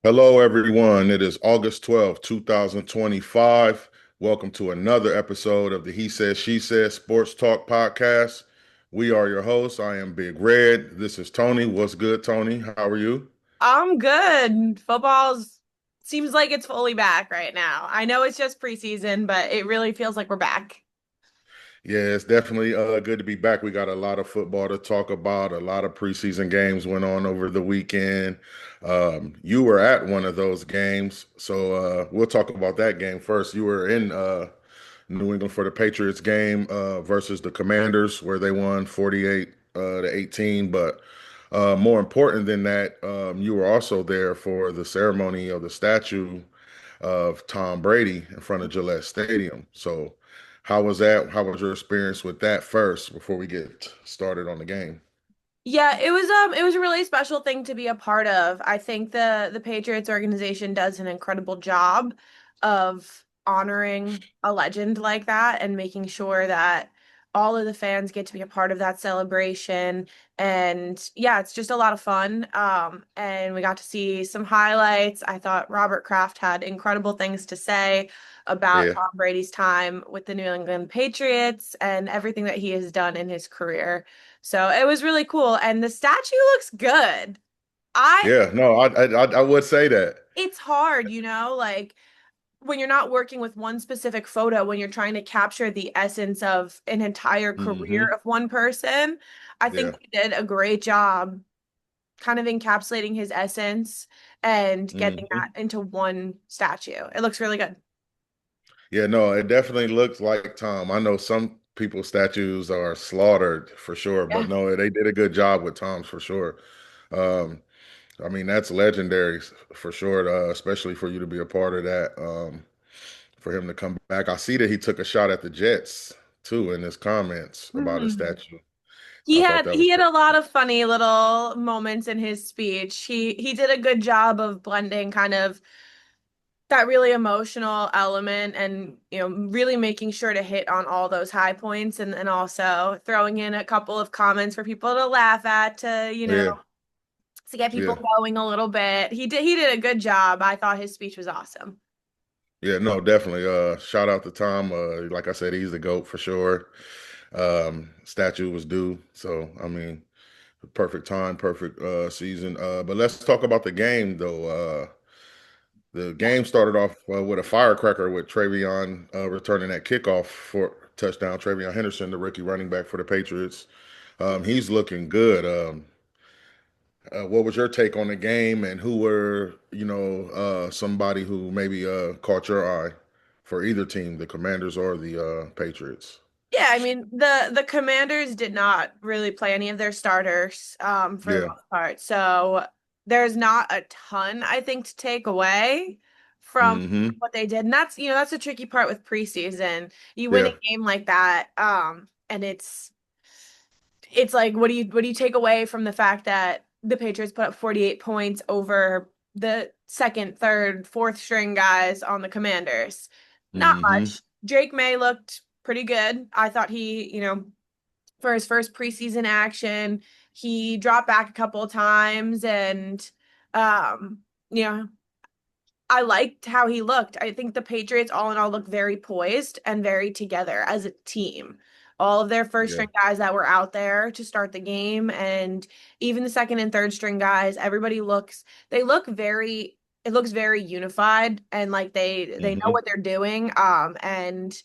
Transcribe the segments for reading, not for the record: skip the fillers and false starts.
Hello, everyone. It is August 12th, 2025. Welcome to another episode of the He Said, She Said Sports Talk Podcast. We are your hosts. I am Big Red. This is Tony. What's good, Tony? How are you? I'm good. Football's seems like it's fully back right now. I know it's just preseason, but it really feels like we're back. Yeah, it's definitely good to be back. We got a lot of football to talk about. A lot of preseason games went on over the weekend. You were at one of those games, so we'll talk about that game first. You were in New England for the Patriots game versus the Commanders, where they won 48 to 18. But more important than that, you were also there for the ceremony of the statue of Tom Brady in front of Gillette Stadium. So, how was that? How was your experience with that first before we get started on the game? Yeah, it was a really special thing to be a part of. I think the Patriots organization does an incredible job of honoring a legend like that and making sure that all of the fans get to be a part of that celebration. And yeah, it's just a lot of fun. And we got to see some highlights. I thought Robert Kraft had incredible things to say about Yeah, Tom Brady's time with the New England Patriots and everything that he has done in his career. So it was really cool. And the statue looks good. I, yeah. No, I would say that. it's hard, like when you're not working with one specific photo, when you're trying to capture the essence of an entire career Hmm. of one person. I Yeah. think they did a great job kind of encapsulating his essence and getting Hmm. that into one statue. It looks really good. Yeah, no, it definitely looks like Tom. I know some people's statues are slaughtered for sure, but Yeah. no, they did a good job with Tom's for sure. Um, I mean, that's legendary for sure, especially for you to be a part of that. For him to come back, I see that he took a shot at the Jets too in his comments about his Mhm. statue. He I thought had that was he had a lot pretty. of funny little moments in his speech. He did a good job of blending kind of that really emotional element and really making sure to hit on all those high points and also throwing in a couple of comments for people to laugh at Yeah, to get people yeah, going a little bit. He did a good job. I thought his speech was awesome. yeah. No, definitely. Shout out to Tom. Like I said, he's the GOAT for sure. Statue was due, so I mean. Perfect time, perfect season. But let's talk about the game, though. The Yeah. game started off with a firecracker with Travion returning that kickoff for touchdown. Travion Henderson, the rookie running back for the Patriots, he's looking good. What was your take on the game, and who were somebody who maybe caught your eye for either team, the Commanders or the Patriots? Yeah, I mean the Commanders did not really play any of their starters for the Yeah. most part. So there's not a ton I think to take away from Mm-hmm. what they did. And that's the tricky part with preseason. You win a Yeah. game like that and it's like what do you take away from the fact that the Patriots put up 48 points over the second, third, fourth string guys on the Commanders? Not Mm-hmm. much. Drake May looked pretty good. I thought for his first preseason action, he dropped back a couple of times and um, you know, I liked how he looked. I think the Patriots, all in all, look very poised and very together as a team. All of their first Yeah. string guys that were out there to start the game, and even the second and third string guys, they look very, it looks very unified and like they know Mm-hmm. what they're doing. And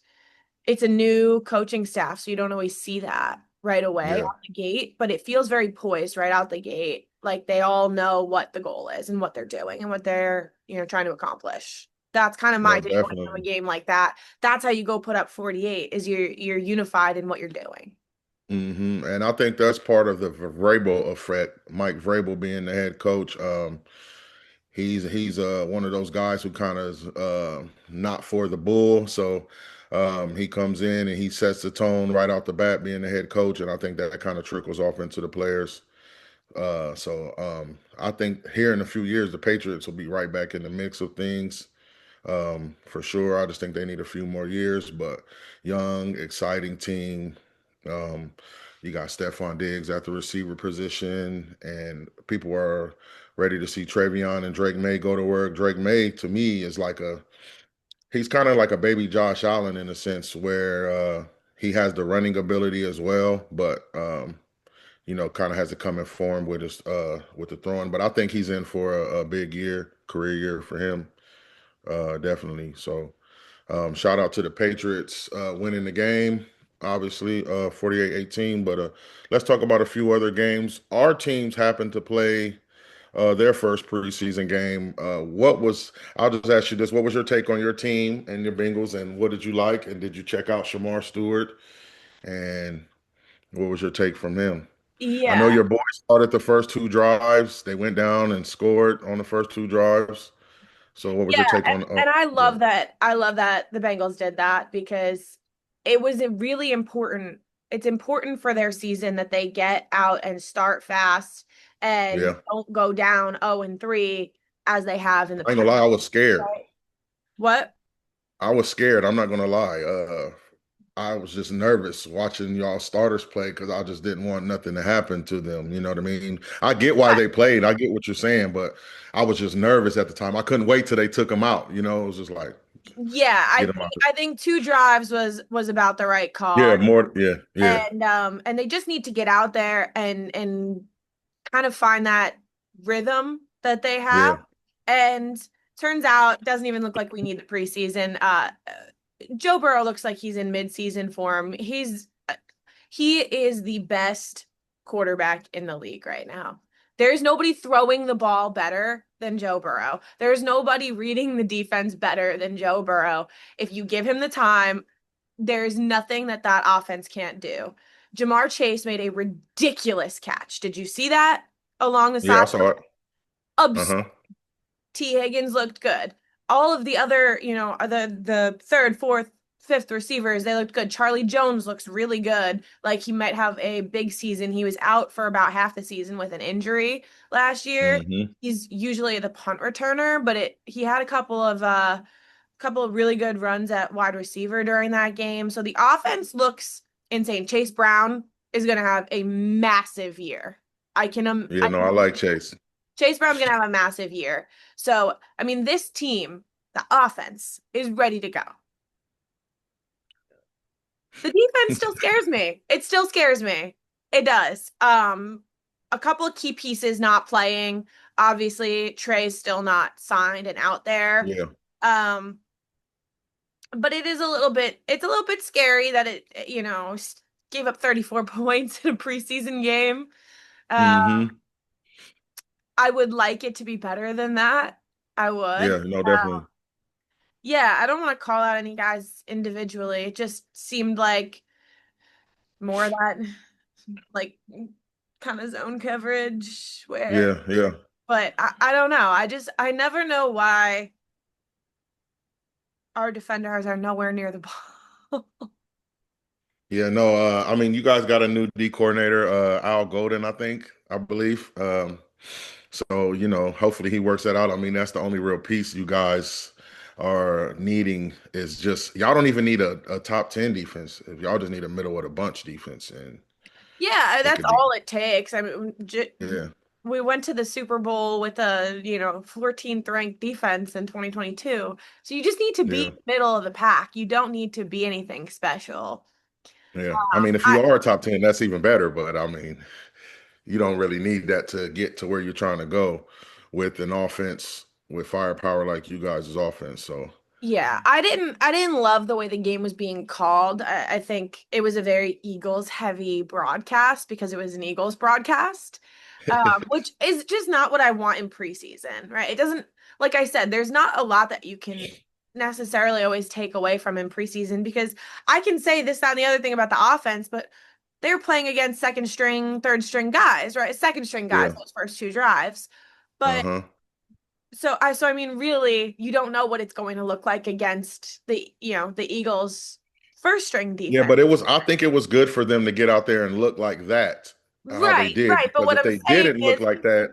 it's a new coaching staff, so you don't always see that right away Yeah. out the gate, but it feels very poised right out the gate. Like they all know what the goal is and what they're doing and what they're, trying to accomplish. That's kind of my No, takeaway from a definitely. game like that. That's how you go put up 48 is you're unified in what you're doing. And I think that's part of the Vrabel effect. Mike Vrabel being the head coach. He's one of those guys who kind of is not for the bull. So he comes in and he sets the tone right off the bat, being the head coach, and I think that kind of trickles off into the players. I think here in a few years, the Patriots will be right back in the mix of things. For sure. I just think they need a few more years, but young, exciting team. Um, you got Stephon Diggs at the receiver position, and people are ready to see Travion and Drake May go to work. Drake May to me is he's kind of like a baby Josh Allen in a sense where he has the running ability as well, but kind of has to come in form with the throwing. But I think he's in for a big career year for him, definitely. So shout out to the Patriots winning the game, obviously 48-18. But let's talk about a few other games. Our teams happened to play their first preseason game. I'll just ask you this: what was your take on your team and your Bengals, and what did you like? And did you check out Shamar Stewart? And what was your take from him? I know Yeah. your boys started the first two drives. They went down and scored on the first two drives. So, what was your Yeah, take on? and I love Yeah, that. I love that the Bengals did that because it was a really important. It's important for their season that they get out and start fast and yeah. don't go down 0-3 as they have in the I ain't gonna past. lie, I was scared. Right. What? I was scared. I'm not gonna lie. I was just nervous watching y'all starters play because I just didn't want nothing to happen to them. You know what I mean? I get why they played. I get what you're saying, but I was just nervous at the time. I couldn't wait till they took them out. It was just like Yeah, get them out. I think two drives was about the right call. Yeah, more. Yeah, yeah, And they just need to get out there and kind of find that rhythm that they have. yeah, And turns out doesn't even look like we need the preseason. Joe Burrow looks like he's in mid-season form. He is the best quarterback in the league right now. There's nobody throwing the ball better than Joe Burrow. There's nobody reading the defense better than Joe Burrow. If you give him the time, there's nothing that that offense can't do. Jamar Chase made a ridiculous catch. Did you see that along the yeah. side? I saw it. Uh Abs- huh. T. Higgins looked good. All of the other, the third, fourth, fifth receivers, they looked good. Charlie Jones looks really good. Like he might have a big season. He was out for about half the season with an injury last year. Hmm. He's usually the punt returner, but he had a couple of really good runs at wide receiver during that game. So the offense looks insane. Chase Brown is going to have a massive year. Yeah, no, I like Chase. Chase Brown's going to have a massive year. So, I mean, this team, the offense is ready to go. The defense still scares me. It still scares me. It does. A couple of key pieces not playing. Obviously, Trey's still not signed and out there. Yeah. Um, but it's a little bit scary that gave up 34 points in a preseason game. Uh, Hmm. I would like it to be better than that. I would. Yeah, no, definitely. Yeah, I don't want to call out any guys individually. It just seemed like more of that like kind of zone coverage where Yeah, yeah. but I don't know. I never know why our defenders are nowhere near the ball. Yeah, no, I mean, you guys got a new D coordinator, Al Golden, I believe. So, hopefully he works that out. I mean, that's the only real piece you guys are needing is just y'all don't even need a top 10 defense. If y'all just need a middle of the bunch defense and Yeah, it that's could be, all it takes. I mean, yeah, we went to the Super Bowl with a, 14th ranked defense in 2022. So you just need to yeah, be middle of the pack. You don't need to be anything special. yeah. I mean, if I you are a top 10, that's even better, but I mean, you don't really need that to get to where you're trying to go with an offense with firepower like you guys' offense. So, Yeah, I didn't love the way the game was being called. I think it was a very Eagles heavy broadcast because it was an Eagles broadcast, which is just not what I want in preseason, right? It doesn't, like I said, there's not a lot that you can necessarily always take away from in preseason because I can say this, that, and the other thing about the offense, but they're playing against second string, third string guys, right? Second string guys, yeah. those first two drives. But Uh-huh. so I mean, really, you don't know what it's going to look like against the Eagles' first string Yeah, defense. but I think it was good for them to get out there and look like that, how they Right, did, right. But because what if I'm they saying didn't look is, like that,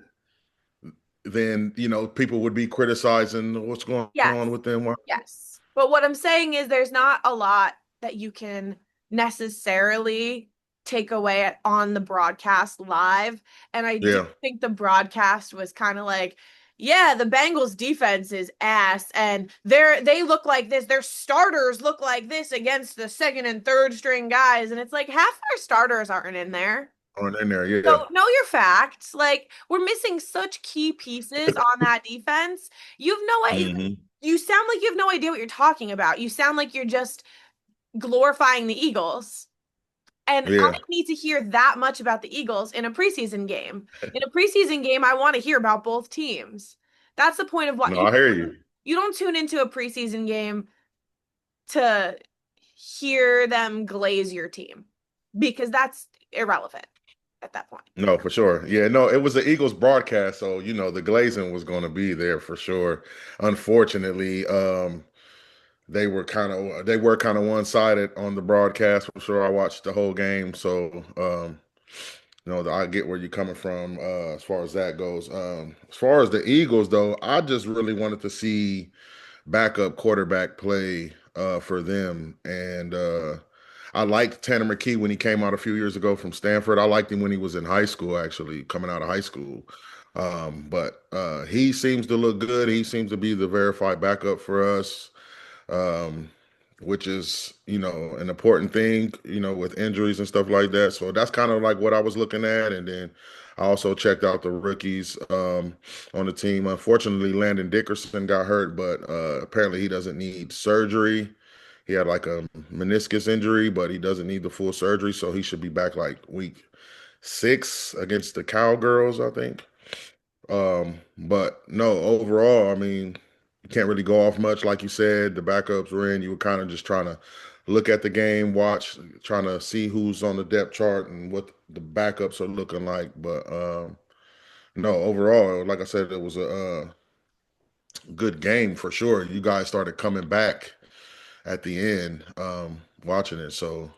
then, people would be criticizing what's going yes, on with them. yes. But what I'm saying is, there's not a lot that you can necessarily. takeaway on the broadcast live. And I do Yeah. think the broadcast was kind of like, yeah, the Bengals defense is ass and they look like this. Their starters look like this against the second and third string guys. And it's like half our starters aren't in there. On in there. Yeah. So know your facts. Like we're missing such key pieces on that defense. You have no idea. Hmm. You sound like you have no idea what you're talking about. You sound like you're just glorifying the Eagles. And I Yeah. need to hear that much about the Eagles in a preseason game. In a preseason game, I want to hear about both teams. That's the point of what No, I hear you. you don't tune into a preseason game to hear them glaze your team because that's irrelevant at that point. No, for sure. Yeah, no, it was the Eagles broadcast, so the glazing was going to be there for sure. Unfortunately, they were kind of one-sided on the broadcast for sure. I watched the whole game, so I get where you're coming from as far as that goes. As far as the Eagles, though, I just really wanted to see backup quarterback play for them. And I liked Tanner McKee when he came out a few years ago from Stanford. I liked him when he was in high school, actually, coming out of high school. But he seems to look good. He seems to be the verified backup for us, um, which is, an important thing, with injuries and stuff like that. So that's kind of like what I was looking at. And then I also checked out the rookies on the team. Unfortunately, Landon Dickerson got hurt, but apparently he doesn't need surgery. He had like a meniscus injury, but he doesn't need the full surgery. So he should be back like week 6 against the Cowgirls, I think. But no, overall, I mean, you can't really go off much. Like you said, the backups were in. You were kind of just trying to look at the game, watch, trying to see who's on the depth chart and what the backups are looking like. But no, overall, like I said, it was a good game for sure. You guys started coming back at the end, watching it. So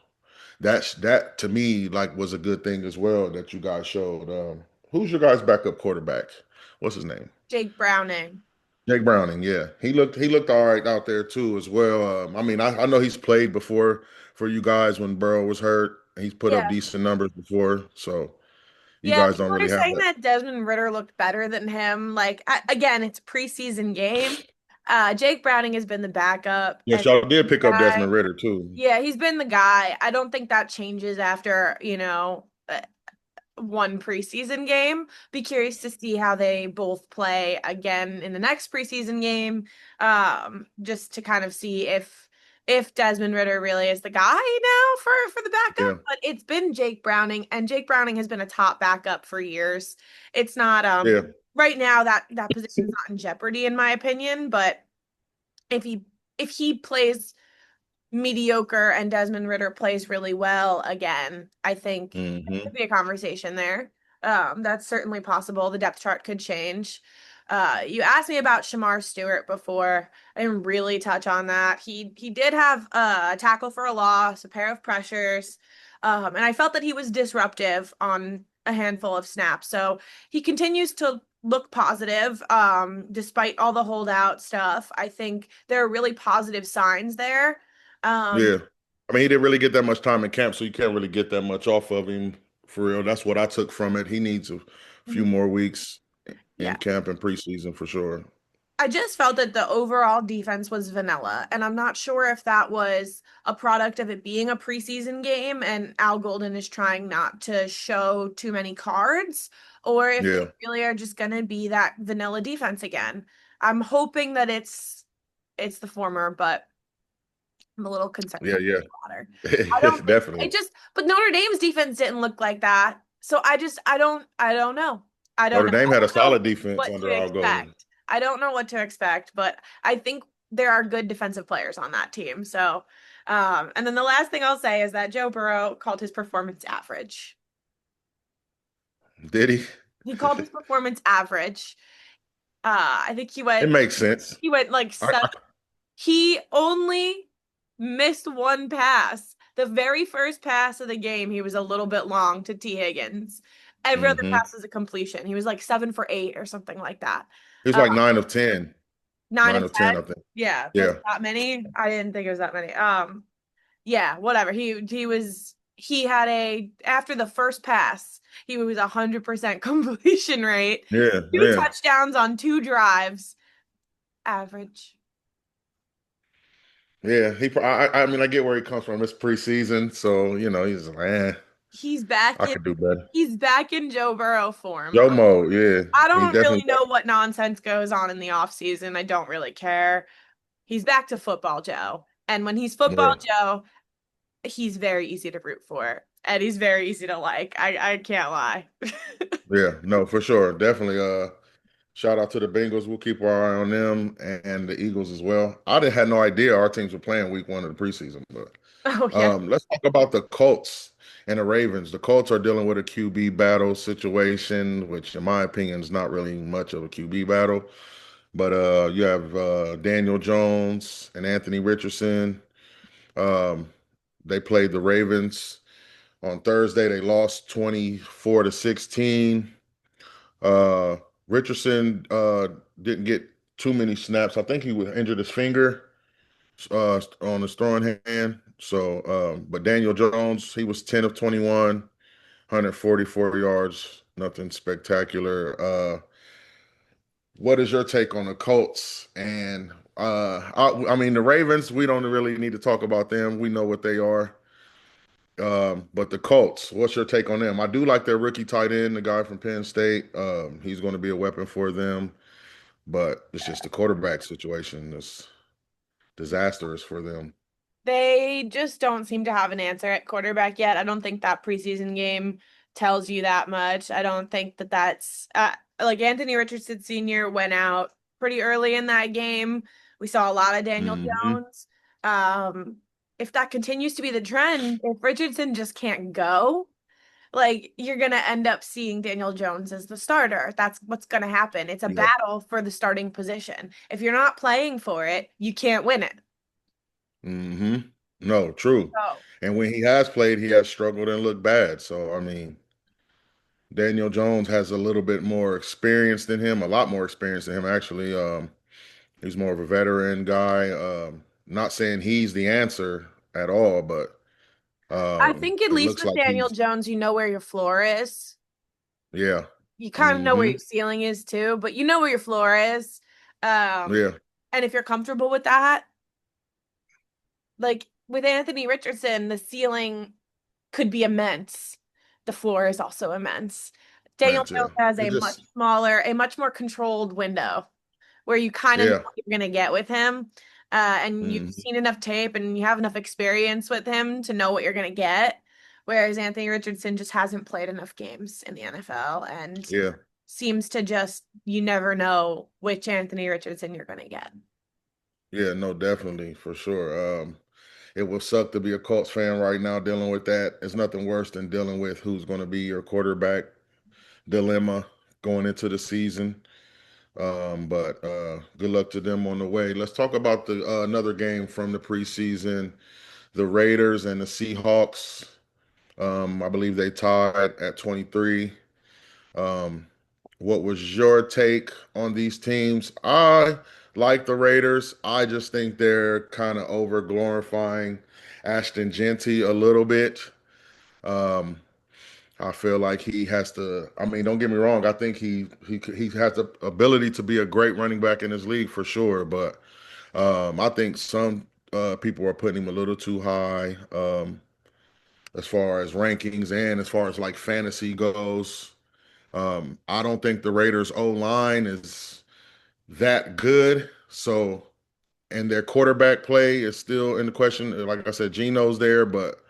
that to me like was a good thing as well that you guys showed. Who's your guys' backup quarterback? What's his name? Jake Browning. Jake Browning, yeah, he looked all right out there too as well. I mean, I know he's played before for you guys when Burrow was hurt. He's put up Yeah. decent numbers before, so you Yeah, guys don't people are really have saying that. that Desmond Ritter looked better than him. Like again, it's preseason game. Jake Browning has been the backup Yes, and y'all did pick up guy. Desmond Ritter too. Yeah, he's been the guy. I don't think that changes after, one preseason game. Be curious to see how they both play again in the next preseason game. Just to kind of see if Desmond Ritter really is the guy now for the backup. Yeah, But it's been Jake Browning, and Jake Browning has been a top backup for years. It's not yeah, right now that position is not in jeopardy in my opinion, but if he plays mediocre and Desmond Ritter plays really well again, I think there hmm could be a conversation there. That's certainly possible. The depth chart could change. You asked me about Shamar Stewart before. I didn't really touch on that. He did have a tackle for a loss, a pair of pressures, and I felt that he was disruptive on a handful of snaps. So he continues to look positive, despite all the holdout stuff. I think there are really positive signs there. Um, yeah. I mean, he didn't really get that much time in camp, so you can't really get that much off of him for real. That's what I took from it. He needs a few more weeks in yeah. camp and preseason for sure. I just felt that the overall defense was vanilla, and I'm not sure if that was a product of it being a preseason game and Al Golden is trying not to show too many cards, or if they Yeah, really are just going to be that vanilla defense again. I'm hoping that it's the former, but I'm a little concerned yeah, about yeah. the latter. I don't think Definitely. it just, but Notre Dame's defense didn't look like that. So I don't know. I don't Notre know. Dame I had a don't know solid defense what to under our golden. expect. I don't know what to expect, but I think there are good defensive players on that team. So, and then the last thing I'll say is that Joe Burrow called his performance average. Did he? He called his performance average. I think he It went makes sense. he went like I, I, he only missed one pass. The very first pass of the game, he was a little bit long to T. Higgins. Every other hmm pass was a completion. He was like 7 for 8 or something like that. He was Uh, like 9 of 10, nine nine of of 10, ten. I think. Yeah, that's Yeah, that many. I didn't think it was that many. Yeah, whatever. he had after the first pass, he was 100% completion rate, Yeah, two yeah, touchdowns on two drives, average. yeah. I mean, I get where he comes from. It's preseason, so he's like, He's back I in could do better. he's back in Joe Burrow form. Jomo, yeah, I he don't really definitely. know what nonsense goes on in the off season. I don't really care. He's back to football Joe. And when he's football Yeah, Joe, he's very easy to root for. And he's very easy to like. I can't lie. yeah, no, for sure, definitely. Shout out to the Bengals. We'll keep our eye on them and the Eagles as well. I didn't had no idea our teams were playing week 1 of the preseason, but Oh yeah. let's talk about the Colts and the Ravens. The Colts are dealing with a QB battle situation, which in my opinion is not really much of a QB battle. But you have Daniel Jones and Anthony Richardson. Um, they played the Ravens on Thursday. They lost 24-16. Uh, Richardson didn't get too many snaps. I think he was injured his finger on his throwing hand. So, but Daniel Jones, he was 10 of 21, 144 yards, nothing spectacular. What is your take on the Colts? And I mean, the Ravens, we don't really need to talk about them. We know what they are. But the Colts, what's your take on them? I do like their rookie tight end, the guy from Penn State. He's going to be a weapon for them, but it's just the quarterback situation that's disastrous for them. They just don't seem to have an answer at quarterback yet. I don't think that preseason game tells you that much. I don't think that that's like Anthony Richardson Sr. went out pretty early in that game. We saw a lot of Daniel Hmm. Jones. Um, if that continues to be the trend, if Richardson just can't go, like you're gonna end up seeing Daniel Jones as the starter. That's what's gonna happen. It's a Yeah. battle for the starting position. If you're not playing for it, you can't win it. Hmm. No, true. So And when he has played, he has struggled and looked bad. So, I mean, Daniel Jones has a little bit more experience than him, a lot more experience than him, actually. He's more of a veteran guy. Not saying he's the answer at all, but I think at it least looks with like Daniel he's, Jones, you know where your floor is. yeah. You kind of know where Hmm. your ceiling is too, but you know where your floor is. Um, Yeah. and if you're comfortable with that, like with Anthony Richardson, the ceiling could be immense. The floor is also immense. Daniel Man, yeah. Jones has It a much just, smaller, a much more controlled window where you kind of know yeah. what you're going to get with him. And you've Hmm. seen enough tape and you have enough experience with him to know what you're going to get. Whereas Anthony Richardson just hasn't played enough games in the NFL and Yeah. seems to just, you never know which Anthony Richardson you're going to get. Yeah, no, definitely, for sure. It will suck to be a Colts fan right now dealing with that. It's nothing worse than dealing with who's going to be your quarterback dilemma going into the season. But good luck to them on the way. Let's talk about the another game from the preseason, the Raiders and the Seahawks. I believe they tied at 23. Um, what was your take on these teams? I like the Raiders. I just think they're kind of over glorifying Ashton Genty a little bit. Um, I feel like he has to. I mean, don't get me wrong. I think he has the ability to be a great running back in his league for sure. But I think some people are putting him a little too high as far as rankings and as far as like fantasy goes. I don't think the Raiders O line is that good. So, and their quarterback play is still in the question. Like I said, Geno's there, but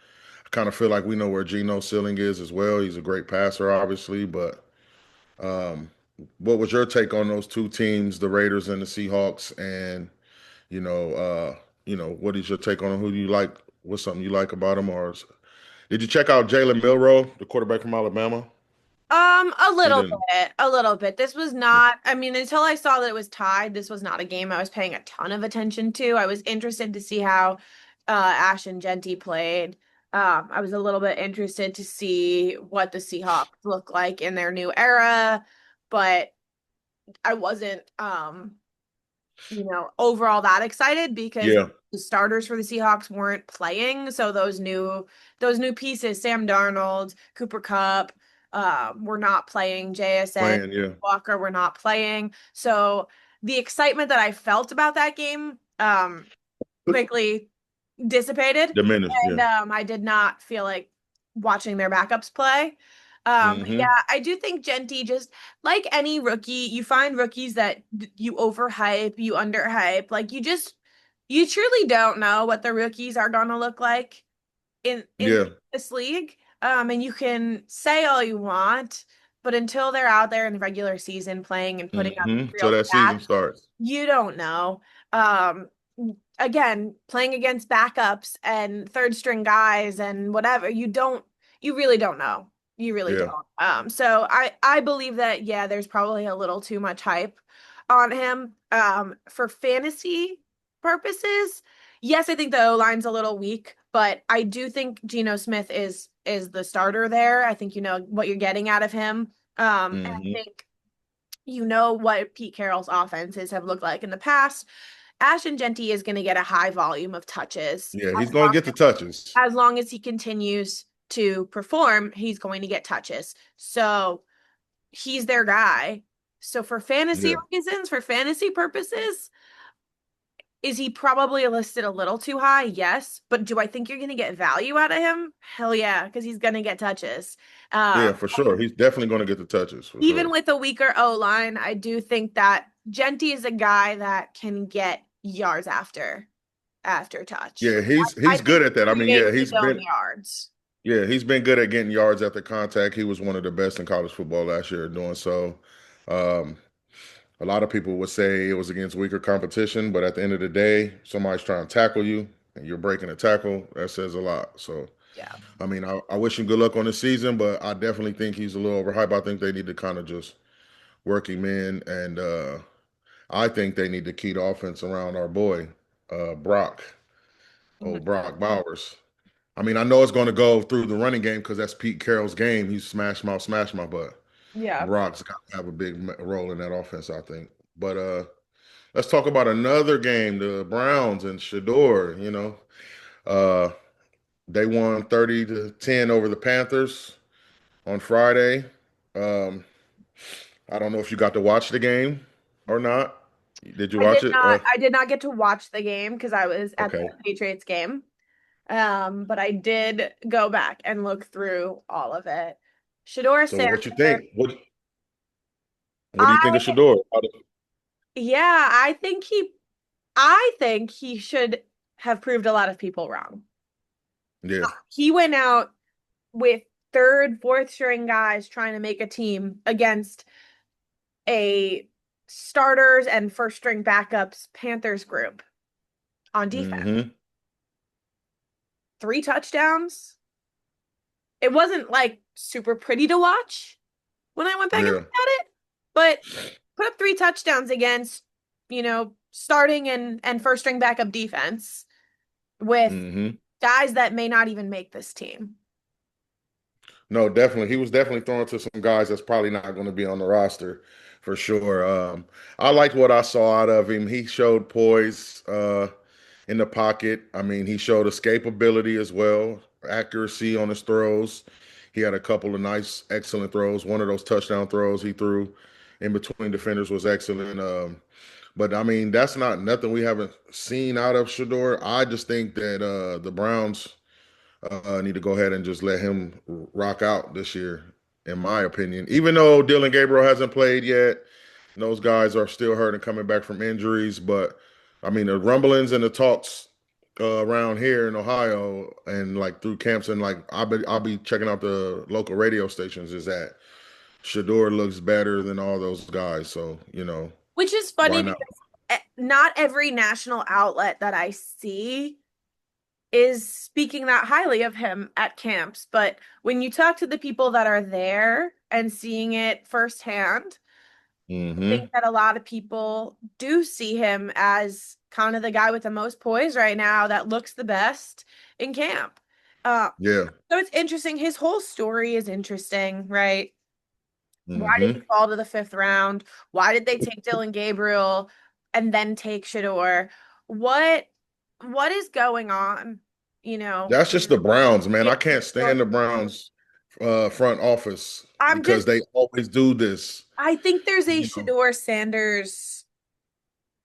I kind of feel like we know where Geno's ceiling is as well. He's a great passer, obviously. But um, what was your take on those two teams, the Raiders and the Seahawks? And you know, uh, what is your take on them? Who do you like? What's something you like about them? Or did you check out Jalen Milroe, the quarterback from Alabama? A He little didn't. bit, a little bit. This was not, I mean, until I saw that it was tied, this was not a game I was paying a ton of attention to. I was interested to see how Ash and Genty played. I was a little bit interested to see what the Seahawks look like in their new era, but I wasn't overall that excited because Yeah, the starters for the Seahawks weren't playing. So those new pieces, Sam Darnold, Cooper Kupp, were not playing. JSN, playing. Yeah, Walker were not playing. So the excitement that I felt about that game quickly dissipated, diminished. and Yeah. I did not feel like watching their backups play. But yeah, Hmm. I do think Genty, just like any rookie, you find rookies that you overhype, you underhype. Like you truly don't know what the rookies are gonna look like in Yeah. this league. And you can say all you want, but until they're out there in the regular season playing and putting up So real that season stats, starts. you don't know. Um, Again, playing against backups and third string guys and whatever, you really don't know. You really Yeah. don't. So I believe that yeah, there's probably a little too much hype on him. For fantasy purposes, yes, I think the O line's a little weak, but I do think Geno Smith is the starter there. I think you know what you're getting out of him. And I Hmm. think you know what Pete Carroll's offenses have looked like in the past. Ashton Genty is going to get a high volume of touches. Yeah, he's going to get the touches. As long as he continues to perform, he's going to get touches. So he's their guy. So for fantasy Yeah. reasons, for fantasy purposes, is he probably listed a little too high? Yes. But do I think you're going to get value out of him? Hell yeah, because he's going to get touches. Yeah, for sure. He's definitely going to get the touches for Even sure. with a weaker O line, I do think that Genty is a guy that can get yards after touch. Yeah, I he's think good at that. I mean, yeah, create his own yards. he's been good at getting yards after contact. He was one of the best in college football last year at doing so. Um, a lot of people would say it was against weaker competition, but at the end of the day, somebody's trying to tackle you and you're breaking a tackle. That says a lot. So, Yeah. I mean, I wish him good luck on the season, but I definitely think he's a little overhyped. I think they need to kind of just work him in, and I think they need to key the offense around our boy, Brock, old Mhm. Brock Bowers. I mean, I know it's going to go through the running game because that's Pete Carroll's game. He's smash mouth, but Yeah. Brock's got to have a big role in that offense, I think. But let's talk about another game, the Browns and Shador. Uh, they won 30-10 over the Panthers on Friday. Um, I don't know if you got to watch the game or not. Did you I did watch it? not I did not get to watch the game because I was at the Okay. Patriots game. But I did go back and look through all of it. Shador So what you Sanders, think? What do you think I of Shador? yeah, I think he should have proved a lot of people wrong. Yeah. He went out with third, fourth string guys trying to make a team against a starters and first string backups Panthers group on defense. Hmm. 3 touchdowns. It wasn't like super pretty to watch when I went back and Yeah. looked at it, but put up 3 touchdowns against, starting and first string backup defense with Hmm. guys that may not even make this team. No, definitely. He was definitely throwing to some guys that's probably not going to be on the roster for sure. I liked what I saw out of him. He showed poise in the pocket. I mean, he showed escapability as well, accuracy on his throws. He had a couple of nice, excellent throws. One of those touchdown throws he threw in between defenders was excellent. But I mean, that's not nothing we haven't seen out of Shador. I just think that the Browns need to go ahead and just let him rock out this year, in my opinion. Even though Dylan Gabriel hasn't played yet, those guys are still hurt and coming back from injuries. But I mean, the rumblings and the talks around here in Ohio and like through camps and like I'll be checking out the local radio stations is that Shador looks better than all those guys. So Which is why funny not? because not every national outlet that I see is speaking that highly of him at camps. But when you talk to the people that are there and seeing it firsthand, I Hmm. think that a lot of people do see him as kind of the guy with the most poise right now that looks the best in camp. Uh, Yeah. so it's interesting. His whole story is interesting, right? Why did he Hmm. fall to the fifth round? Why did they take Dylan Gabriel? and then take Shador. What what is going on? You know, That's just the Browns, man. in I can't your- stand the Browns front office I'm because just they always do this. I think there's a You know, Shador Sanders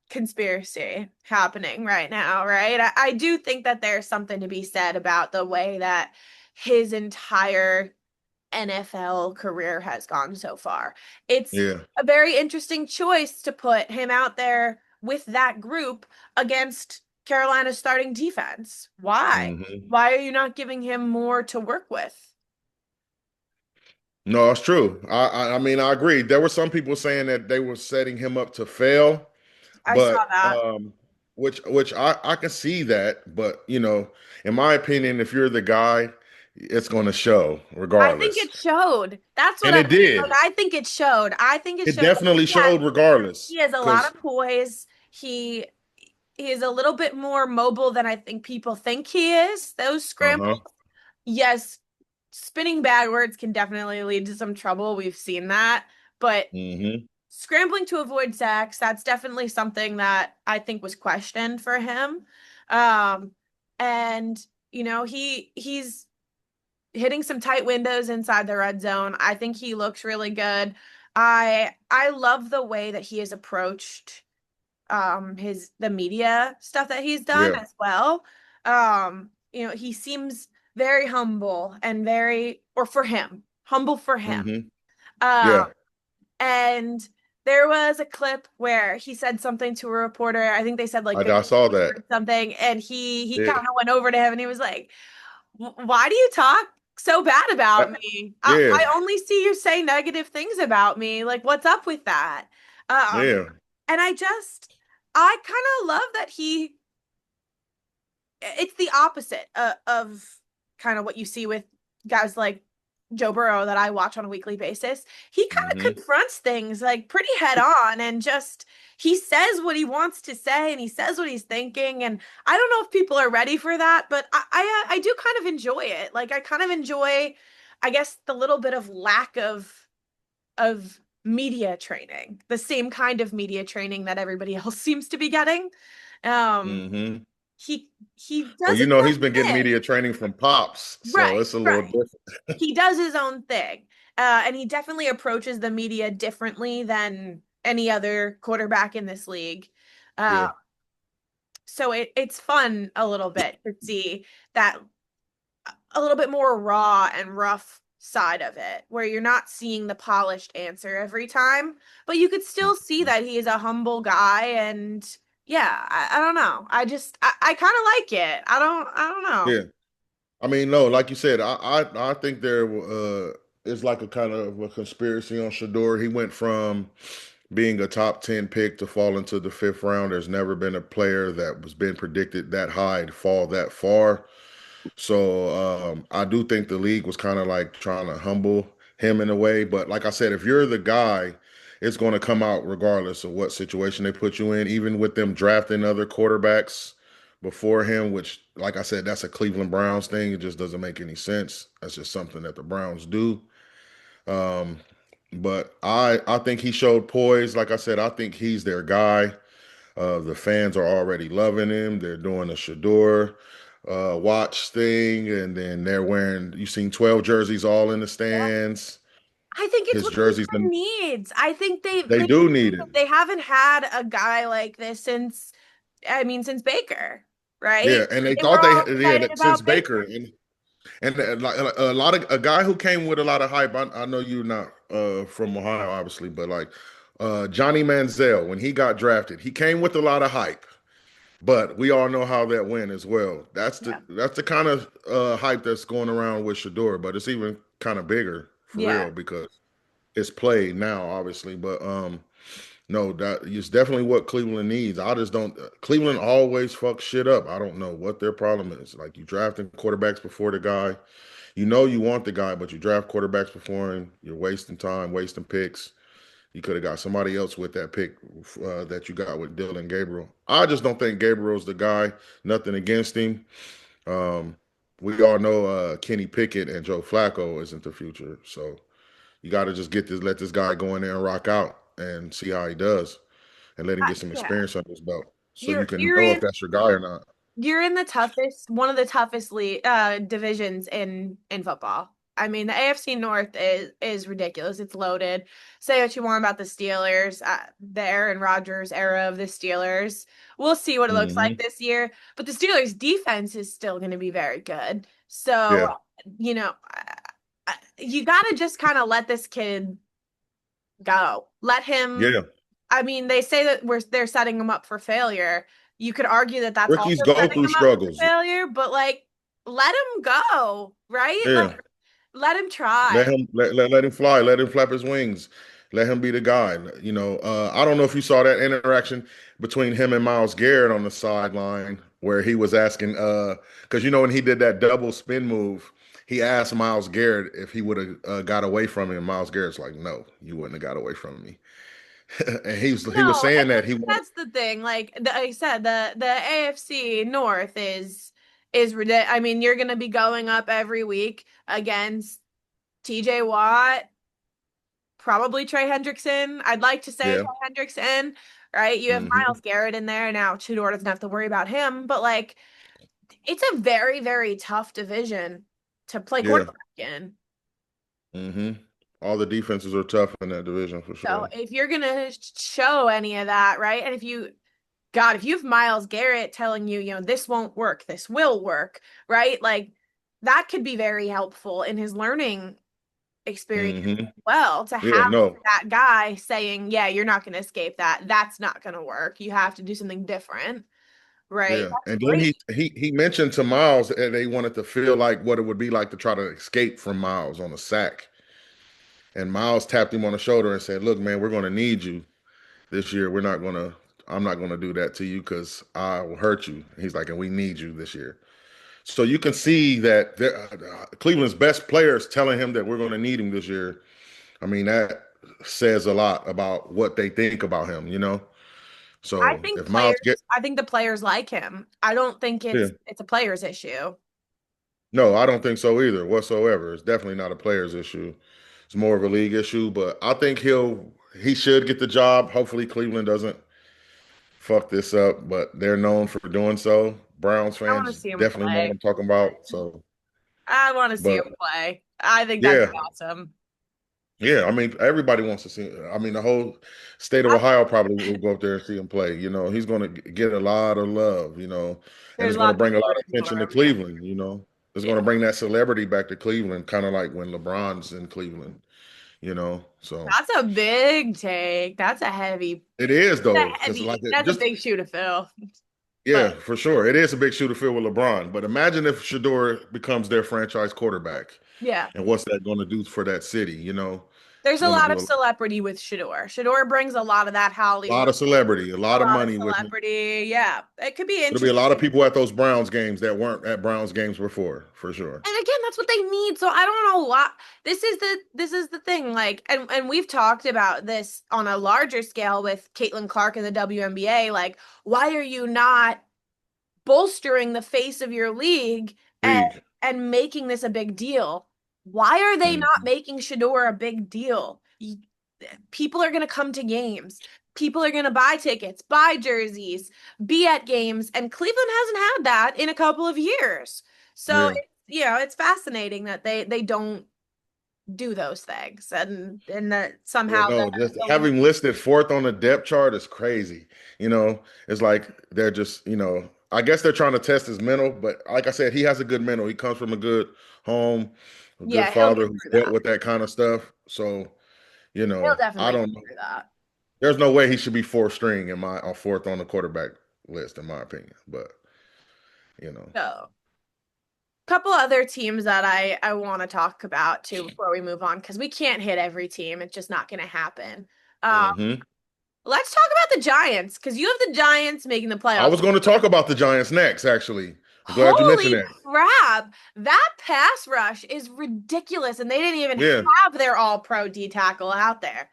conspiracy happening right now, right? I do think that there's something to be said about the way that his entire NFL career has gone so far. It's yeah. a very interesting choice to put him out there with that group against Carolina's starting defense. Why? Hmm. Why are you not giving him more to work with? No, it's true. I mean, I agree. There were some people saying that they were setting him up to fail, I saw but that. which I can see that, but in my opinion, if you're the guy, it's going to show I think regardless. it showed. That's what And I it mean. Like, did. I think it showed. I think it It showed that definitely showed he regardless. has a lot Because of poise. He is a little bit more mobile than I think people think he is. Those scrambles, uh-huh. yes, spinning backwards can definitely lead to some trouble. We've seen that. But Hmm. scrambling to avoid sacks, that's definitely something that I think was questioned for him. Um, and he's hitting some tight windows inside the red zone. I think he looks really good. I love the way that he has approached his the media stuff that he's done Yeah. as well. He seems very humble and very or for him, humble for him. Hmm. Um Yeah. and there was a clip where he said something to a reporter. I think they said like I saw that. something, and he Yeah. kind of went over to him and he was like, why do you talk so bad about Uh, me? yeah. I only see you say negative things about me. Like, what's up with that? Um, Yeah. and I kind of love that it's the opposite of kind of what you see with guys like Joe Burrow that I watch on a weekly basis. He kind of Hmm. confronts things like pretty head on and just he says what he wants to say and he says what he's thinking. And I don't know if people are ready for that, but I do kind of enjoy it. Like I kind of enjoy, I guess, the little bit of lack of media training, the same kind of media training that everybody else seems to be getting. Um, Hmm. he Well, does his he's been own getting thing. media training from Pops, so Right, it's a little right. different. He does his own thing. And he definitely approaches the media differently than any other quarterback in this league. Uh, Yeah. so it's fun a little bit to see that a little bit more raw and rough side of it, where you're not seeing the polished answer every time, but you could still see that he is a humble guy. And yeah, I don't know. I kind of like it. I don't know. Yeah. I mean, no, like you said, I think there is like a kind of a conspiracy on Shador. He went from being a top 10 pick to fall into the fifth round. There's never been a player that was been predicted that high to fall that far. So I do think the league was kind of like trying to humble him in a way. But like I said, if you're the guy, it's going to come out regardless of what situation they put you in, even with them drafting other quarterbacks before him, which, like I said, that's a Cleveland Browns thing. It just doesn't make any sense. That's just something that the Browns do. Um, but I think he showed poise. Like I said, I think he's their guy. The fans are already loving him. They're doing a Shador watch thing, and then they're wearing. You've seen 12 jerseys all in the stands. I think it's His what jerseys, Cleveland needs. I think they they do need it. they haven't had a guy like this since since Baker, right? Yeah, and they They were thought they all yeah excited that since about Baker Baker. and like a lot of a guy who came with a lot of hype. I know you're not from Ohio, obviously, but like Johnny Manziel when he got drafted, he came with a lot of hype. But we all know how that went as well. Yeah. That's the kind of hype that's going around with Shador, but it's even kind of bigger for Yeah. real because it's played now, obviously. But no, that is definitely what Cleveland needs. I just don't. Cleveland always fucks shit up. I don't know what their problem is. Like you drafting quarterbacks before the guy. You know you want the guy, but you draft quarterbacks before him. You're wasting time, wasting picks. You could have got somebody else with that pick that you got with Dylan Gabriel. I just don't think Gabriel's the guy. Nothing against him. Um, we all know Kenny Pickett and Joe Flacco isn't the future. So you got to just let this guy go in there and rock out and see how he does. and let him get some Yeah. experience under his belt, so you You're can you're know if in that's your guy or not. you're in the toughest, one of the toughest divisions in football. I mean, the AFC North is ridiculous. It's loaded. Say what you want about the Steelers, the Aaron Rodgers era of the Steelers. We'll see what it looks like Hmm. this year, but the Steelers defense is still going to be very good. So, Yeah, you know, you got to just kind of let this kid go. Let him. yeah. I mean, they say that they're setting him up for failure. You could argue that that's also Rookies go setting through him up for struggles. failure, but like, let him go, right? Like, Yeah. let him try. Let him fly. Let him flap his wings. Let him be the guy. I don't know if you saw that interaction between him and Miles Garrett on the sideline where he was asking, because when he did that double spin move, he asked Miles Garrett if he would have got away from him. Miles Garrett's like, "No, you wouldn't have got away from me." And he was No, saying and that he wanted. that's the thing. Like I said, the AFC North is ridiculous. I mean, you're going to be going up every week against TJ Watt, probably Trey Hendrickson. I'd like to say Yeah. Trey Hendrickson, right? You have Hmm. Miles Garrett in there now. Tudor doesn't have to worry about him, but like it's a very, very tough division to play Yeah. quarterback in. Hmm. All the defenses are tough in that division for So sure. if you're gonna show any of that, right? And if you have Miles Garrett telling you, this won't work, this will work, right? Like that could be very helpful in his learning experience Hmm. as well, to Yeah. have No. that guy saying, yeah, you're not gonna escape that. That's not gonna work. You have to do something different, right? Yeah, That's and then great. he mentioned to Miles that they wanted to feel like what it would be like to try to escape from Miles on a sack. And Miles tapped him on the shoulder and said, "Look, man, we're going to need you this year. I'm not going to do that to you because I will hurt you." He's like, "And we need you this year." So you can see that Cleveland's best players telling him that we're going to need him this year. I mean, that says a lot about what they think about him. So if Miles get, I think the players like him. I don't think yeah. it's a players issue. No, I don't think so either whatsoever. It's definitely not a player's issue. It's more of a league issue, but I think he should get the job. Hopefully Cleveland doesn't fuck this up, but they're known for doing so. Browns I want to fans see him definitely know what play. I'm talking about. So, I want to see but him play. I think that'd yeah, be awesome. yeah. I mean, everybody wants to see. I mean, the whole state of I, Ohio probably will go up there and see him play. He's going to get a lot of love. And there's it's going to lots of bring a people lot of rooting attention for to him. Yeah. Cleveland. It's going Yeah. to bring that celebrity back to Cleveland, kind of like when LeBron's in Cleveland. So That's a big take. it is though, because like That's a just big shoe to fill. But yeah, for sure, it is a big shoe to fill with LeBron. But imagine if Shador becomes their franchise quarterback, yeah, and what's that going to do for that city? there's It's a going to lot do of celebrity with Shador. Shador brings a lot of that a lot Hollywood, of celebrity, a a lot of lot of money with him. celebrity. Yeah, it could be There'll be a lot of interesting. people at those Browns games that weren't at Browns games before, for sure. And again, that's what they need. So I don't know what this is the thing. Like, and we've talked about this on a larger scale with Caitlin Clark in the WNBA. Like, why are you not bolstering the face of your league and League. making this a big deal? Why are they not Mhm. making Shador a big deal? People are going to come to games. People are going to buy tickets, buy jerseys, be at games, and Cleveland hasn't had that in a couple of years. So, Yeah. it's fascinating that they don't do those things, and that Yeah, somehow no, just the league. having listed fourth on the depth chart is crazy. It's like they're just, I guess they're trying to test his mental, but like I said, he has a good mental. He comes from a good home, a good Yeah, he'll father get who's through dealt that. with that kind of stuff. So, He'll I definitely don't get know. through that. There's no way he should be fourth string in my or fourth on the quarterback list, in my opinion. But, you know. So, couple other teams that I want to talk about too before we move on, because we can't hit every team. It's just not going to happen. Um, Hmm. let's talk about the Giants, because you have the Giants making the I playoffs. was going to talk about the Giants next, actually. I'm glad you mentioned Holy that. crap. That pass rush is ridiculous. And they didn't even Yeah. have their all pro D tackle out there.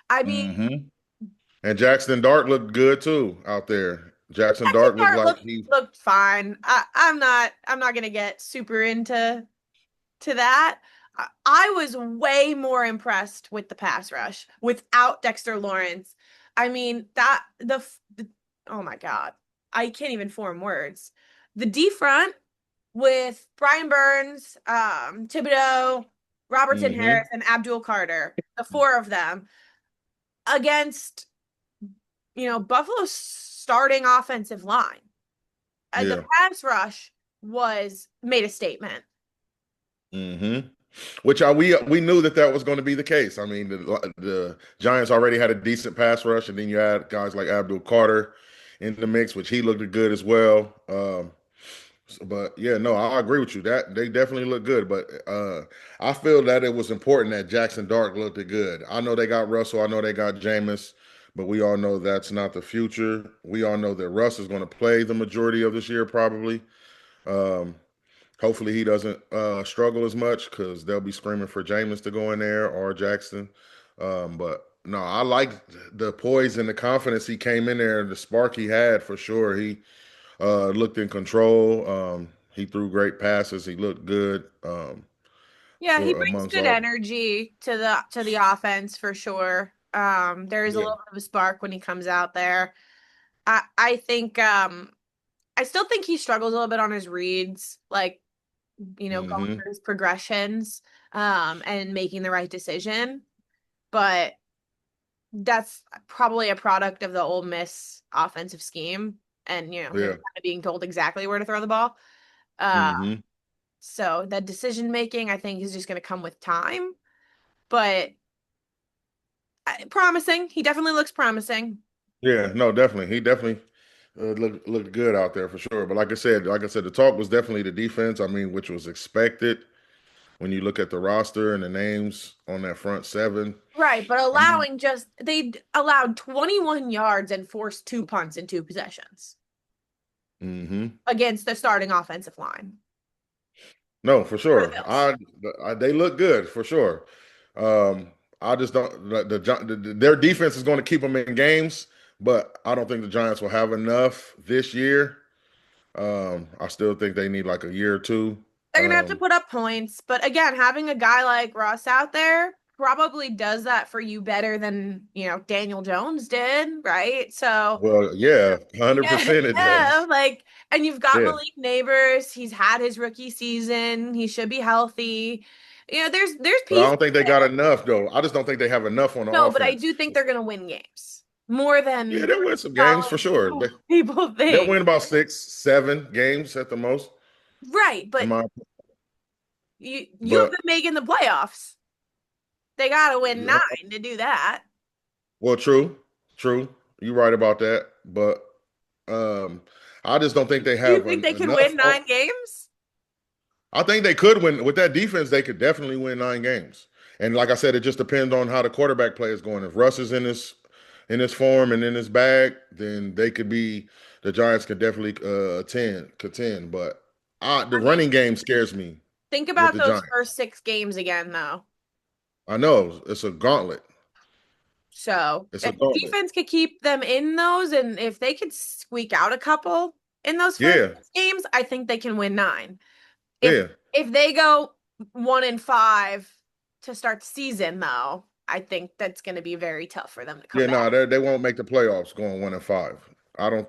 I mean, Hmm. And Jackson Dart looked good too out there. Jackson Jackson Dart looked Dart like he, looked fine. I'm not gonna get super into that. I was way more impressed with the pass rush without Dexter Lawrence. I mean, that the oh my God. I can't even form words. The D front with Brian Burns, Thibodeau, Robertson Hmm. Harris, and Abdul Carter, the four of them against, Buffalo's starting offensive line. The Yeah. pass rush was made a statement. Hmm. Which we knew that was going to be the case. I mean, the Giants already had a decent pass rush, and then you had guys like Abdul Carter in the mix, which he looked good as well. But yeah, no, I agree with you. That they definitely look good. But I feel that it was important that Jackson Dart looked good. I know they got Russell. I know they got Jameis, but we all know that's not the future. We all know that Russ is going to play the majority of this year, probably. Um, Hopefully he doesn't struggle as much because they'll be screaming for Jameis to go in there or Jackson. But no, I like the poise and the confidence he came in there, the spark he had for sure. He looked in control. He threw great passes. He looked good Yeah, he for brings amongst good all. energy to the offense for sure. There is a Yeah. little bit of a spark when he comes out there. I think I still think he struggles a little bit on his reads, like, going Hmm. through his progressions, and making the right decision. But that's probably a product of the Ole Miss offensive scheme and, him Yeah. kind of being told exactly where to throw the ball. Uh, Hmm. so that decision making, I think, is just going to come with time. But promising. He definitely looks promising. Yeah. No, definitely. He definitely looked good out there for sure. But like I said, the talk was definitely the defense. I mean, which was expected when you look at the roster and the names on that front seven. Right, but I mean, they allowed 21 yards and forced two punts in two possessions hmm against the starting offensive line no, for for the sure. Bills. They look good for sure. Um, I just don't their defense is going to keep them in games, but I don't think the Giants will have enough this year. I still think they need like a year or two. They're gonna have to put up points, but again, having a guy like Russ out there probably does that for you better than, Daniel Jones did, right? So Well, yeah, yeah, 100% it yeah, does. like, and you've got Yeah, Malik Neighbors. He's had his rookie season. He should be healthy. There's but I pieces don't think they got there. enough though. I just don't think they have enough on the No, but I offense. do think they're gonna win games more Yeah, than they'll win some games for how sure. people They'll think. win about 6, 7 games at the most, Right, in but my. you've But been making the playoffs. They gotta win yeah, 9 to do that. well, true. You're right about that. But um, I just don't think they Do you have think they can enough. win 9 games? I think they could win with that defense. They could definitely win 9 games. And like I said, it just depends on how the quarterback play is going. If Russ is in his form and in his bag, then they could be. The Giants could definitely contend. But the I mean, running game scares me think with about the those Giants. first 6 games again, though. I know it's a gauntlet. So It's a if the gauntlet. defense could keep them in those, and if they could squeak out a couple in those first Yeah, 6 games, I think they can win 9. If yeah. if they go 1-5 to start the season, though, I think that's going to be very tough for them to come Yeah, back. no, they won't make the playoffs going 1-5. I don't.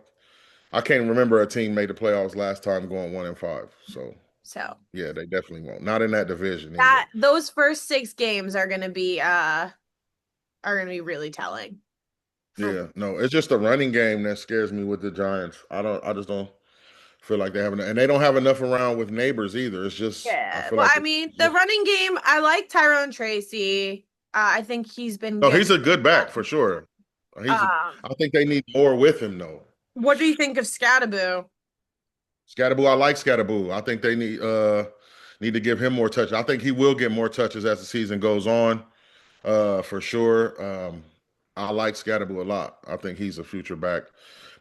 I can't remember a team made the playoffs last time going 1-5. So So yeah, they definitely won't. Not in that division either. that those first 6 games are gonna be really telling for Yeah, no, it's just the running game that scares me with the Giants. I don't. I just don't feel like they have enough, and they don't have enough around with neighbors either. It's just I yeah. feel Well, like I it's mean, the just. running game, I like Tyrone Tracy. I think he's been No, good. he's a good back for sure. He's. Um, I think they need more with him though. what do you think of Scattaboo? Scatterboo, I like Scatterboo. I think they need to give him more touches. I think he will get more touches as the season goes on, for sure. I like Scatterboo a lot. I think he's a future back.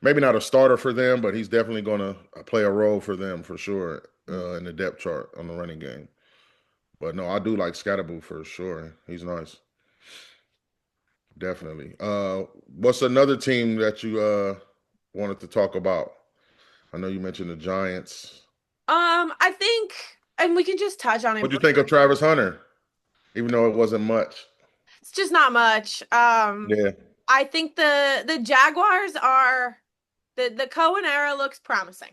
Maybe not a starter for them, but he's definitely going to play a role for them for sure in the depth chart on the running game. But no, I do like Scatterboo for sure. He's nice, definitely. What's another team that you wanted to talk about? I know you mentioned the Giants. I think, and we can just touch on him What'd you briefly. think of Travis Hunter? Even though it wasn't much. It's just not much. Yeah. I think the Jaguars are the Cohen era looks promising.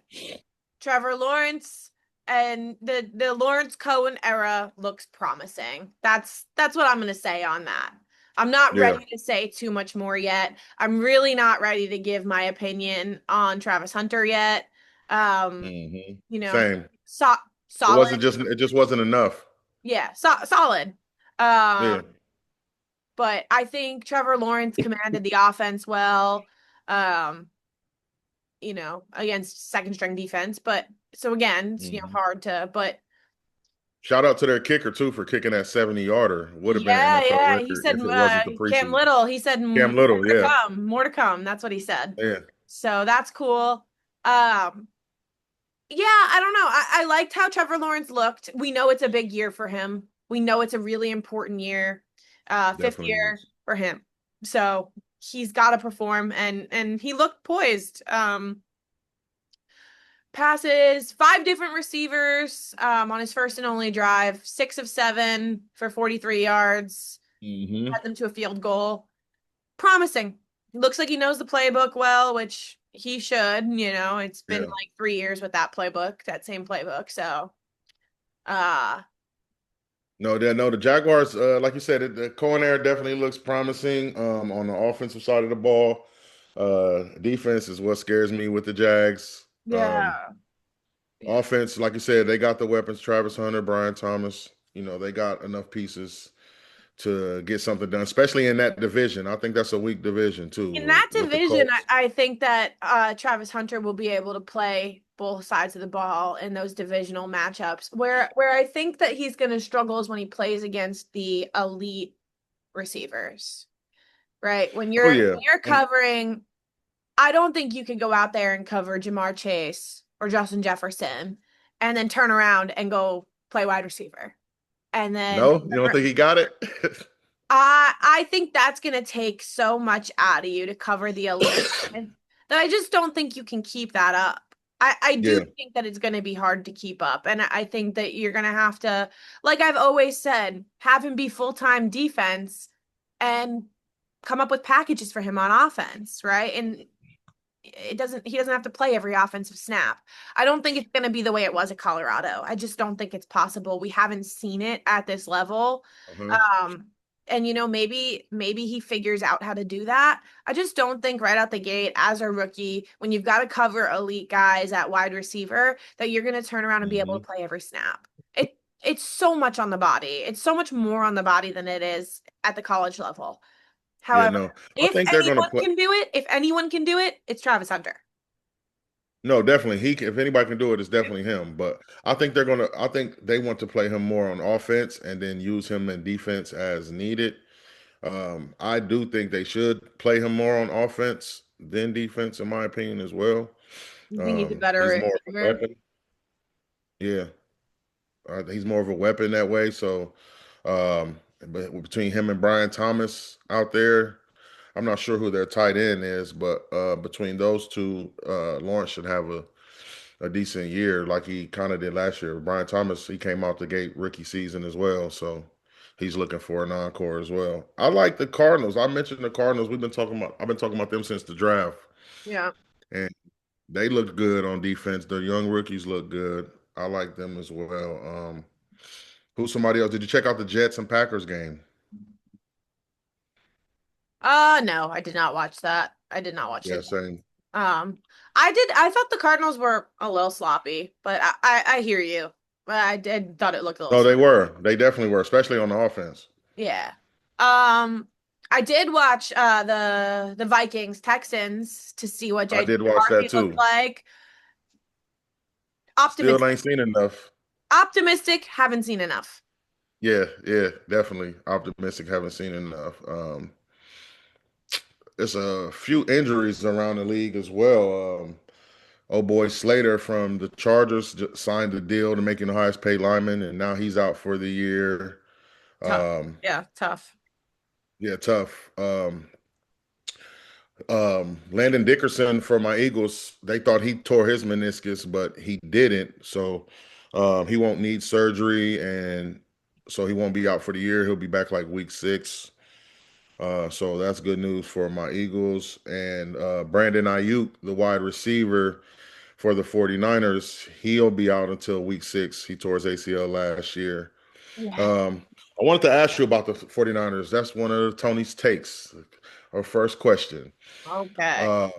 Trevor Lawrence and the Lawrence Cohen era looks promising. That's what I'm going to say on that. I'm not Yeah. ready to say too much more yet. I'm really not ready to give my opinion on Travis Hunter yet. Um, you know, Same. so, solid. It just wasn't enough. Yeah, solid. Yeah. Um, but I think Trevor Lawrence commanded the offense well. Um, against second string defense. But so again, it's hmm hard to, but Shout out to their kicker too for kicking that 70-yarder. Would have been an yeah, NFL yeah. He record said if it wasn't the Cam preseason. Little, he said Cam more Little, to yeah. come, more to come. That's what he said. Yeah. So that's cool. Um, yeah, I don't know. I liked how Trevor Lawrence looked. We know it's a big year for him. We know it's a really important year, fifth Definitely year is. for him. So he's got to perform, and he looked poised. Passes, five different receivers on his first and only drive, 6 of 7 for 43 yards, hmm led them to a field goal. Promising. Looks like he knows the playbook well, which he should. It's been Yeah. like 3 years with that playbook, that same playbook. So, uh, No, the Jaguars, like you said, the Cohen era definitely looks promising on the offensive side of the ball. Defense is what scares me with the Jags. yeah. Yeah. Offense, like you said, they got the weapons, Travis Hunter, Brian Thomas. They got enough pieces to get something done, especially in that division. I think that's a weak division too In that with the division, Colts. I think that Travis Hunter will be able to play both sides of the ball in those divisional matchups. Where I think that he's going to struggle is when he plays against the elite receivers, right? When Oh you're yeah, when you're covering, I don't think you can go out there and cover Jamar Chase or Justin Jefferson and then turn around and go play wide receiver. And then no, you don't think he got it? I think that's going to take so much out of you to cover the elite that I just don't think you can keep that up. I do Yeah. think that it's going to be hard to keep up. And I think that you're going to have to, like I've always said, have him be full-time defense and come up with packages for him on offense, right? And he doesn't have to play every offensive snap. I don't think it's going to be the way it was at Colorado. I just don't think it's possible. We haven't seen it at this level. Uh-huh. Um, and maybe he figures out how to do that. I just don't think right out the gate as a rookie, when you've got to cover elite guys at wide receiver, that you're going to turn around and be able hmm to play every snap. It's so much on the body. It's so much more on the body than it is at the college level. Yeah, However, no. I if think they're gonna anyone play. can do it, if anyone can do it, it's Travis Hunter. No, definitely. If anybody can do it, it's definitely him. But I think they want to play him more on offense and then use him in defense as needed. I do think they should play him more on offense than defense, in my opinion, as well. You think he's a better He's more of a receiver? weapon. Yeah, he's more of a weapon that way. So, but between him and Brian Thomas out there, I'm not sure who their tight end is, but between those two, Lawrence should have a decent year like he kind of did last year. Brian Thomas, he came out the gate rookie season as well, so he's looking for an encore as well. I like the Cardinals. I mentioned the Cardinals. I've been talking about them since the draft, Yeah. and they looked good on defense. The young rookies look good. I like them as well. Who's somebody else? Did you check out the Jets and Packers game? No, I did not watch that. I did not watch Yeah, it. same. Um, I thought the Cardinals were a little sloppy, but I hear you. But I did thought it looked a little No, they sloppy. were. They definitely were, especially on the offense. Yeah. Um, I did watch the Vikings Texans to see what I JJ did watch that McCarthy looked too. like. Still Optimistic. ain't seen enough. Optimistic, haven't seen enough. Yeah, definitely optimistic. Haven't seen enough. There's a few injuries around the league as well. Oh boy, Slater from the Chargers signed a deal to make him the highest paid lineman, and now he's out for the year. Tough. Um, Yeah, tough. yeah, tough. Landon Dickerson for my Eagles, they thought he tore his meniscus, but he didn't. So he won't need surgery, and so he won't be out for the year. He'll be back like week 6. So that's good news for my Eagles. And Brandon Ayuk, the wide receiver for the 49ers, he'll be out until week 6. He tore his ACL last year. Yeah. I wanted to ask you about the 49ers. That's one of Tony's takes. Our first question. Okay. Uh,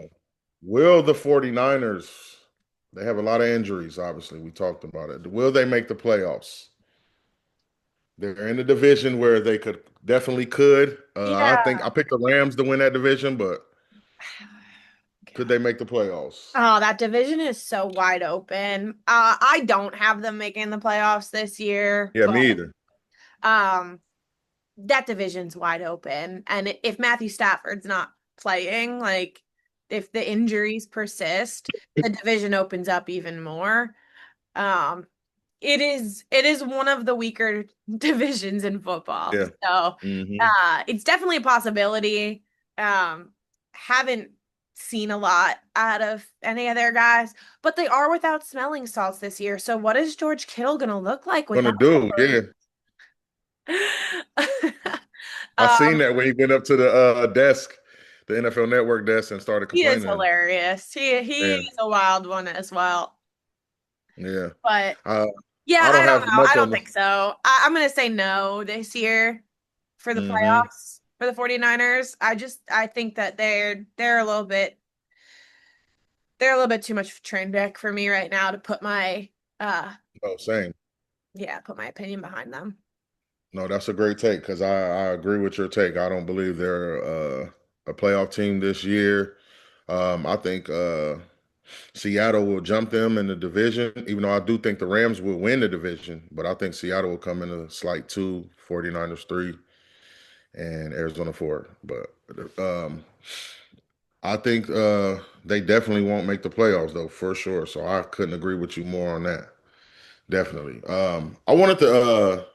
will the 49ers, they have a lot of injuries, obviously. We talked about it. Will they make the playoffs? They're in a division where they could. I Yeah. think I picked the Rams to win that division, but could God. they make the playoffs? Oh, that division is so wide open. I don't have them making the playoffs this year, Yeah, but me either. um, that division's wide open. And if Matthew Stafford's not playing, like if the injuries persist, the division opens up even more. Um, it is one of the weaker divisions in football. Yeah. So, Hmm. it's definitely a possibility. Haven't seen a lot out of any of their guys, but they are without smelling salts this year. So what is George Kittle gonna look like Gonna without do. Yeah. them? I seen Um, that when he went up to the desk, the NFL Network desk, and started he is complaining. hilarious. He Yeah. is a wild one as well. Yeah. But Uh, yeah, I I don't don't have know. I much don't on the. think so. I'm gonna say no this year for the Hmm. playoffs for the 49ers. I think that they're a little bit too much of a train wreck for me right now to put my No, same. put my opinion behind them. No, that's a great take because I agree with your take. I don't believe they're a playoff team this year. I think Seattle will jump them in the division, even though I do think the Rams will win the division. But I think Seattle will come in a slight 2, 49ers 3, and Arizona 4. But I think they definitely won't make the playoffs, though, for sure. So I couldn't agree with you more on that. Definitely. I wanted to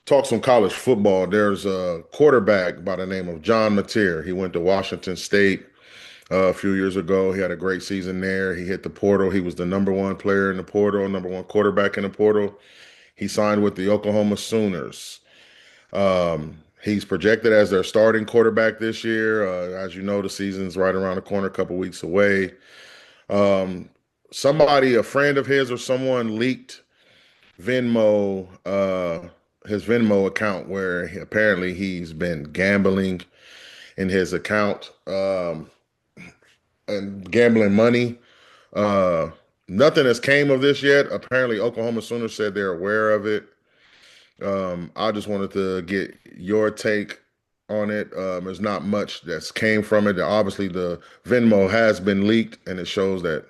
talk some college football. There's a quarterback by the name of John Mateer. He went to Washington State a few years ago. He had a great season there. He hit the portal. He was the number one player in the portal, number one quarterback in the portal. He signed with the Oklahoma Sooners. He's projected as their starting quarterback this year. As you know, the season's right around the corner, a couple weeks away. Um, Somebody, a friend of his or someone leaked Venmo, his Venmo account where apparently he's been gambling in his account, and gambling money. Uh, Nothing has came of this yet. Apparently, Oklahoma Sooners said they're aware of it. I just wanted to get your take on it. There's not much that's came from it. Obviously, the Venmo has been leaked, and it shows that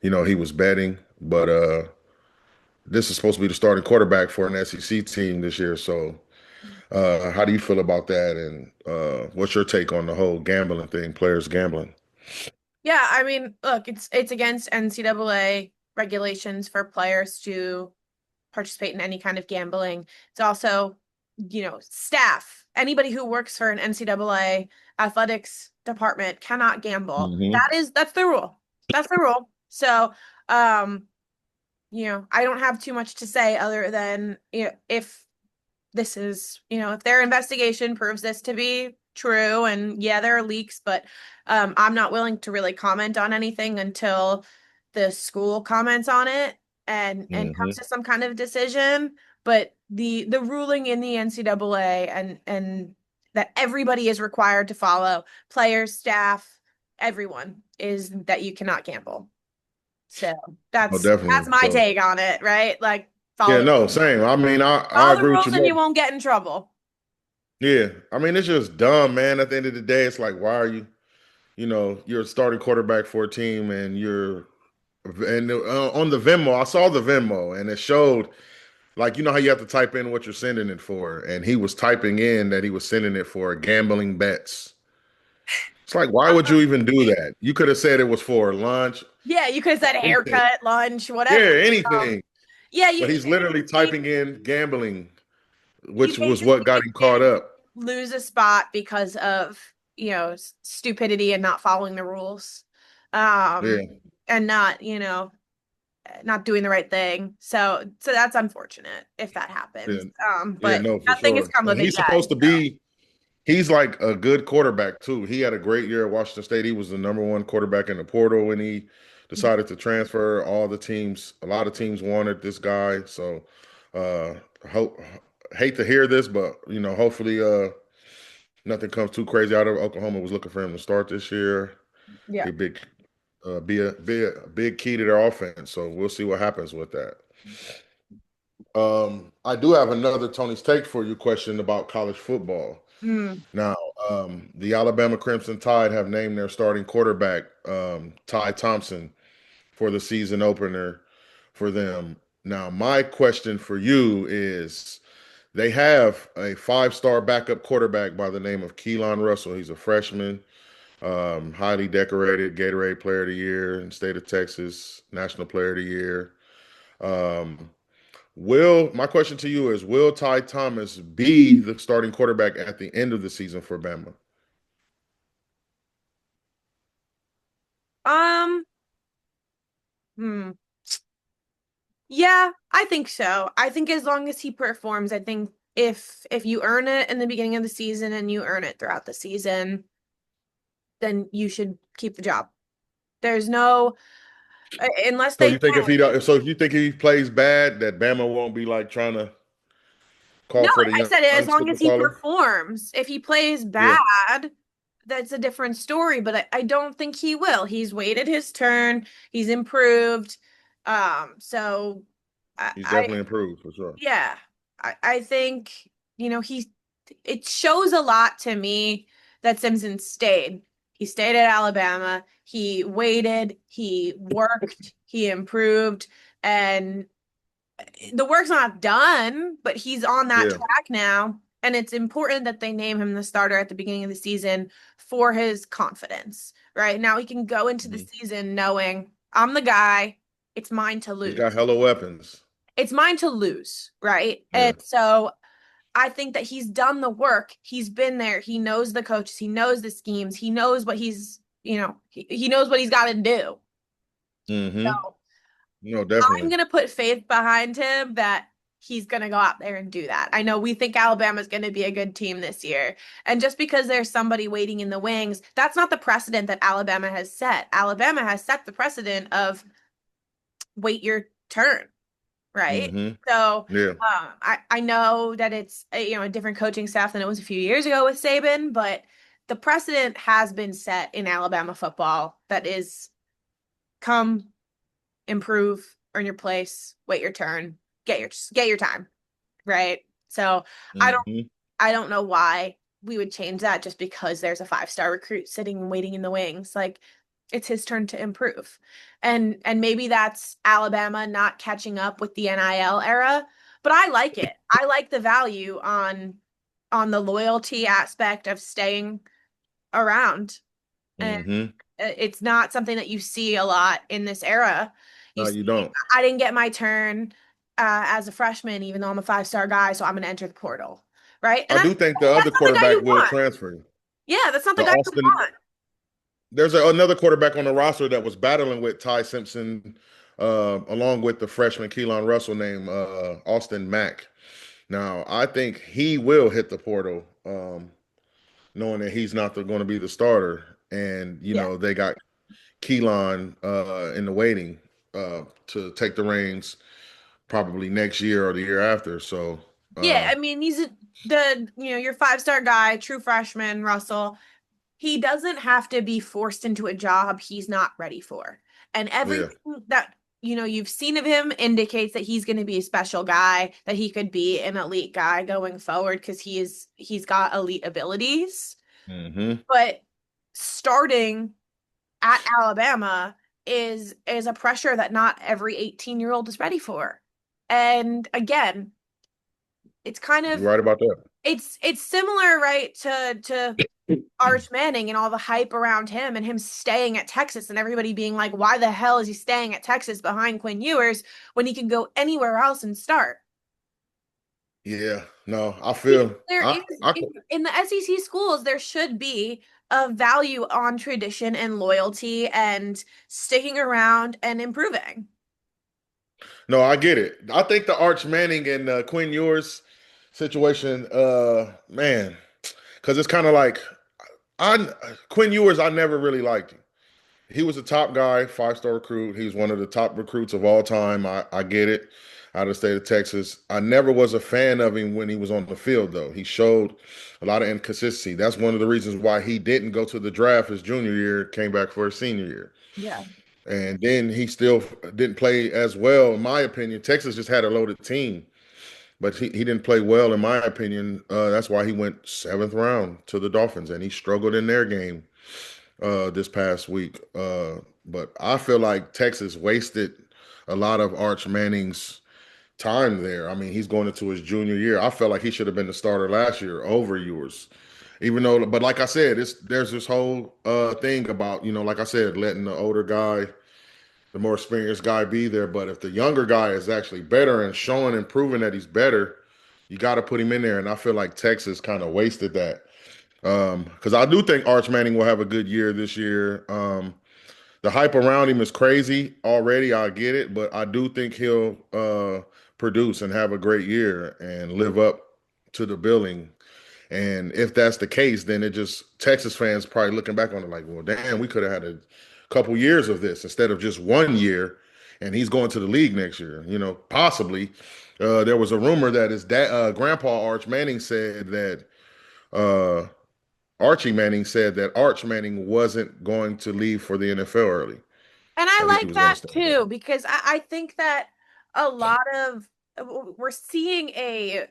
he was betting. But this is supposed to be the starting quarterback for an SEC team this year. So, how do you feel about that? And what's your take on the whole gambling thing, players gambling? Yeah, I mean, look, it's against NCAA regulations for players to participate in any kind of gambling. It's also, staff. Anybody who works for an NCAA athletics department cannot gamble. Hmm. That's the rule. That's the rule. So, um, I don't have too much to say other than, if this is, if their investigation proves this to be true, and yeah, there are leaks, but I'm not willing to really comment on anything until the school comments on it and comes Hmm. to some kind of decision. But the ruling in the NCAA and that everybody is required to follow, players, staff, everyone, is that you cannot gamble. So Oh, that's definitely. my So, take on it, right? Like yeah, no, same. I mean, I follow the agree with you rules and more. you won't get in trouble. Yeah, I mean, it's just dumb, man. At the end of the day, it's like, why are you? You're a starting quarterback for a team, and on the Venmo, I saw the Venmo, and it showed like how you have to type in what you're sending it for, and he was typing in that he was sending it for gambling bets. It's like, why would you even do that? You could have said it was for lunch, Yeah, you could have said anything. haircut, lunch, Yeah, whatever. Um, anything. yeah, But he's literally typing in gambling, you which was what got basically him caught did up. lose a spot because of, stupidity and not following the rules. Um, Yeah, and not, not doing the right thing. So that's unfortunate if that yeah, happens. yeah, But no, for nothing has sure. come And of it he's yet. supposed to So. be He's like a good quarterback too. He had a great year at Washington State. He was the number one quarterback in the portal when he decided to transfer. A lot of teams wanted this guy. So, uh, hope hate to hear this, but hopefully, nothing comes too crazy out of Oklahoma. Was looking for him to start this year. Yeah. He big, be a big key to their offense. So we'll see what happens with that. I do have another Tony's take for you question about college football. Mm. Now, the Alabama Crimson Tide have named their starting quarterback, Ty Thompson, for the season opener for them. Now, my question for you is they have a five-star backup quarterback by the name of Keelan Russell. He's a freshman, highly decorated Gatorade Player of the Year in the state of Texas, National Player of the Year. Um, Will my question to you is: Will Ty Thomas be the starting quarterback at the end of the season for Bama? Um, hmm. Yeah, I think so. I think as long as he performs, I think if you earn it in the beginning of the season and you earn it throughout the season, then you should keep the job. There's no unless So they you think if you think he plays bad, that Bama won't be like trying to no, call for the I said it as long signal as he caller? performs. If he plays Yeah, bad, that's a different story, but I don't think he will. He's waited his turn, he's improved. So he's I definitely improved for sure. yeah, I think, he it shows a lot to me that Simpson stayed. He stayed at Alabama. He waited, he worked, he improved, and the work's not done, but he's on that Yeah. track now. And it's important that they name him the starter at the beginning of the season for his confidence, right? Now he can go into the Mhm. season knowing I'm the guy, it's mine to He's got lose. hella weapons. It's mine to lose, right? Yeah. And so I think that he's done the work. He's been there. He knows the coaches. He knows the schemes. He knows what he knows what he's got to do. Mm-hmm. So No, I'm definitely. going to put faith behind him that he's going to go out there and do that. I know we think Alabama's going to be a good team this year. And just because there's somebody waiting in the wings, that's not the precedent that Alabama has set. Alabama has set the precedent of wait your turn, right? Mm-hmm. So Yeah. I know that it's a different coaching staff than it was a few years ago with Saban, but the precedent has been set in Alabama football that is come, improve, earn your place, wait your turn, get your time, right? So I don't Mm-hmm. I don't know why we would change that just because there's a five-star recruit sitting and waiting in the wings. Like it's his turn to improve. And maybe that's Alabama not catching up with the NIL era, but I like it. I like the value on the loyalty aspect of staying around. And Mm-hmm. it's not something that you see a lot in this era. You No, see, you don't. I didn't get my turn as a freshman, even though I'm a five-star guy, so I'm going to enter the portal, right? And I do think the other that's not the guy quarterback you will want. transfer. Yeah, that's not the The guy you Austin want. There's another quarterback on the roster that was battling with Ty Simpson, along with the freshman Keelan Russell named Austin Mack. Now, I think he will hit the portal, knowing that he's not going to be the starter. And, Yeah. they got Keelan in the waiting to take the reins probably next year or the year after. So, Yeah, I mean, your five-star guy, true freshman, Russell. He doesn't have to be forced into a job he's not ready for. And yeah. everything that you've seen of him indicates that he's going to be a special guy, that he could be an elite guy going forward because he's got elite abilities. Hmm. But starting at Alabama is a pressure that not every 18-year-old is ready for. And again, it's kind You're of right about that. it's similar, right, to Arch Manning and all the hype around him and him staying at Texas and everybody being like, why the hell is he staying at Texas behind Quinn Ewers when he can go anywhere else and start? Yeah. No, I feel There is I in the SEC schools, there should be a value on tradition and loyalty and sticking around and improving. No, I get it. I think the Arch Manning and Quinn Ewers situation, man, because it's kind of like I Quinn Ewers. I never really liked him. He was a top guy, 5-star recruit. He was one of the top recruits of all time. I get it. Out of the state of Texas. I never was a fan of him when he was on the field, though. He showed a lot of inconsistency. That's one of the reasons why he didn't go to the draft his junior year, came back for his senior year. Yeah. And then he still didn't play as well, in my opinion. Texas just had a loaded team, but he didn't play well, in my opinion. That's why he went seventh round to the Dolphins, and he struggled in their game this past week. But I feel like Texas wasted a lot of Arch Manning's time there. I mean, he's going into his junior year. I felt like he should have been the starter last year over yours. Even though, but like I said, there's this whole thing about, like I said, letting the older guy, the more experienced guy be there. But if the younger guy is actually better and showing and proving that he's better, you got to put him in there. And I feel like Texas kind of wasted that. Because I do think Arch Manning will have a good year this year. The hype around him is crazy already. I get it, but I do think he'll produce and have a great year and live up to the billing. And if that's the case, then it just Texas fans probably looking back on it like, well, damn, we could have had a couple years of this instead of just 1 year. And he's going to the league next year. Possibly. There was a rumor that his dad, Grandpa Arch Manning, said that uh, Archie Manning said that Arch Manning wasn't going to leave for the NFL early, And I that he like was going to that stay there. too, because I think that a lot of we're seeing a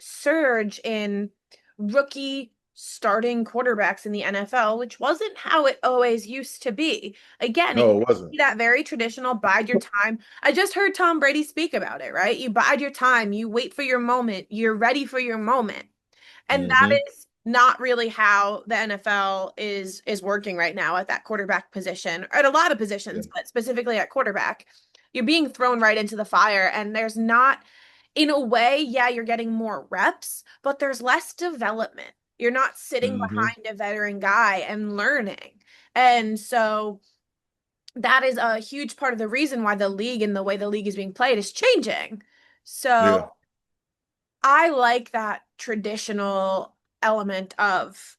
surge in rookie starting quarterbacks in the NFL, which wasn't how it always used to be. Again, it No, used it to wasn't. be that very traditional bide your time. I just heard Tom Brady speak about it, right? You bide your time, you wait for your moment, you're ready for your moment. And that Hmm. is not really how the NFL is working right now at that quarterback position, or at a lot of Yeah. positions, but specifically at quarterback. You're being thrown right into the fire, and there's not, in a way, yeah, you're getting more reps, but there's less development. You're not sitting Hmm. behind a veteran guy and learning. And so that is a huge part of the reason why the league and the way the league is being played is changing. So Yeah. I like that traditional element of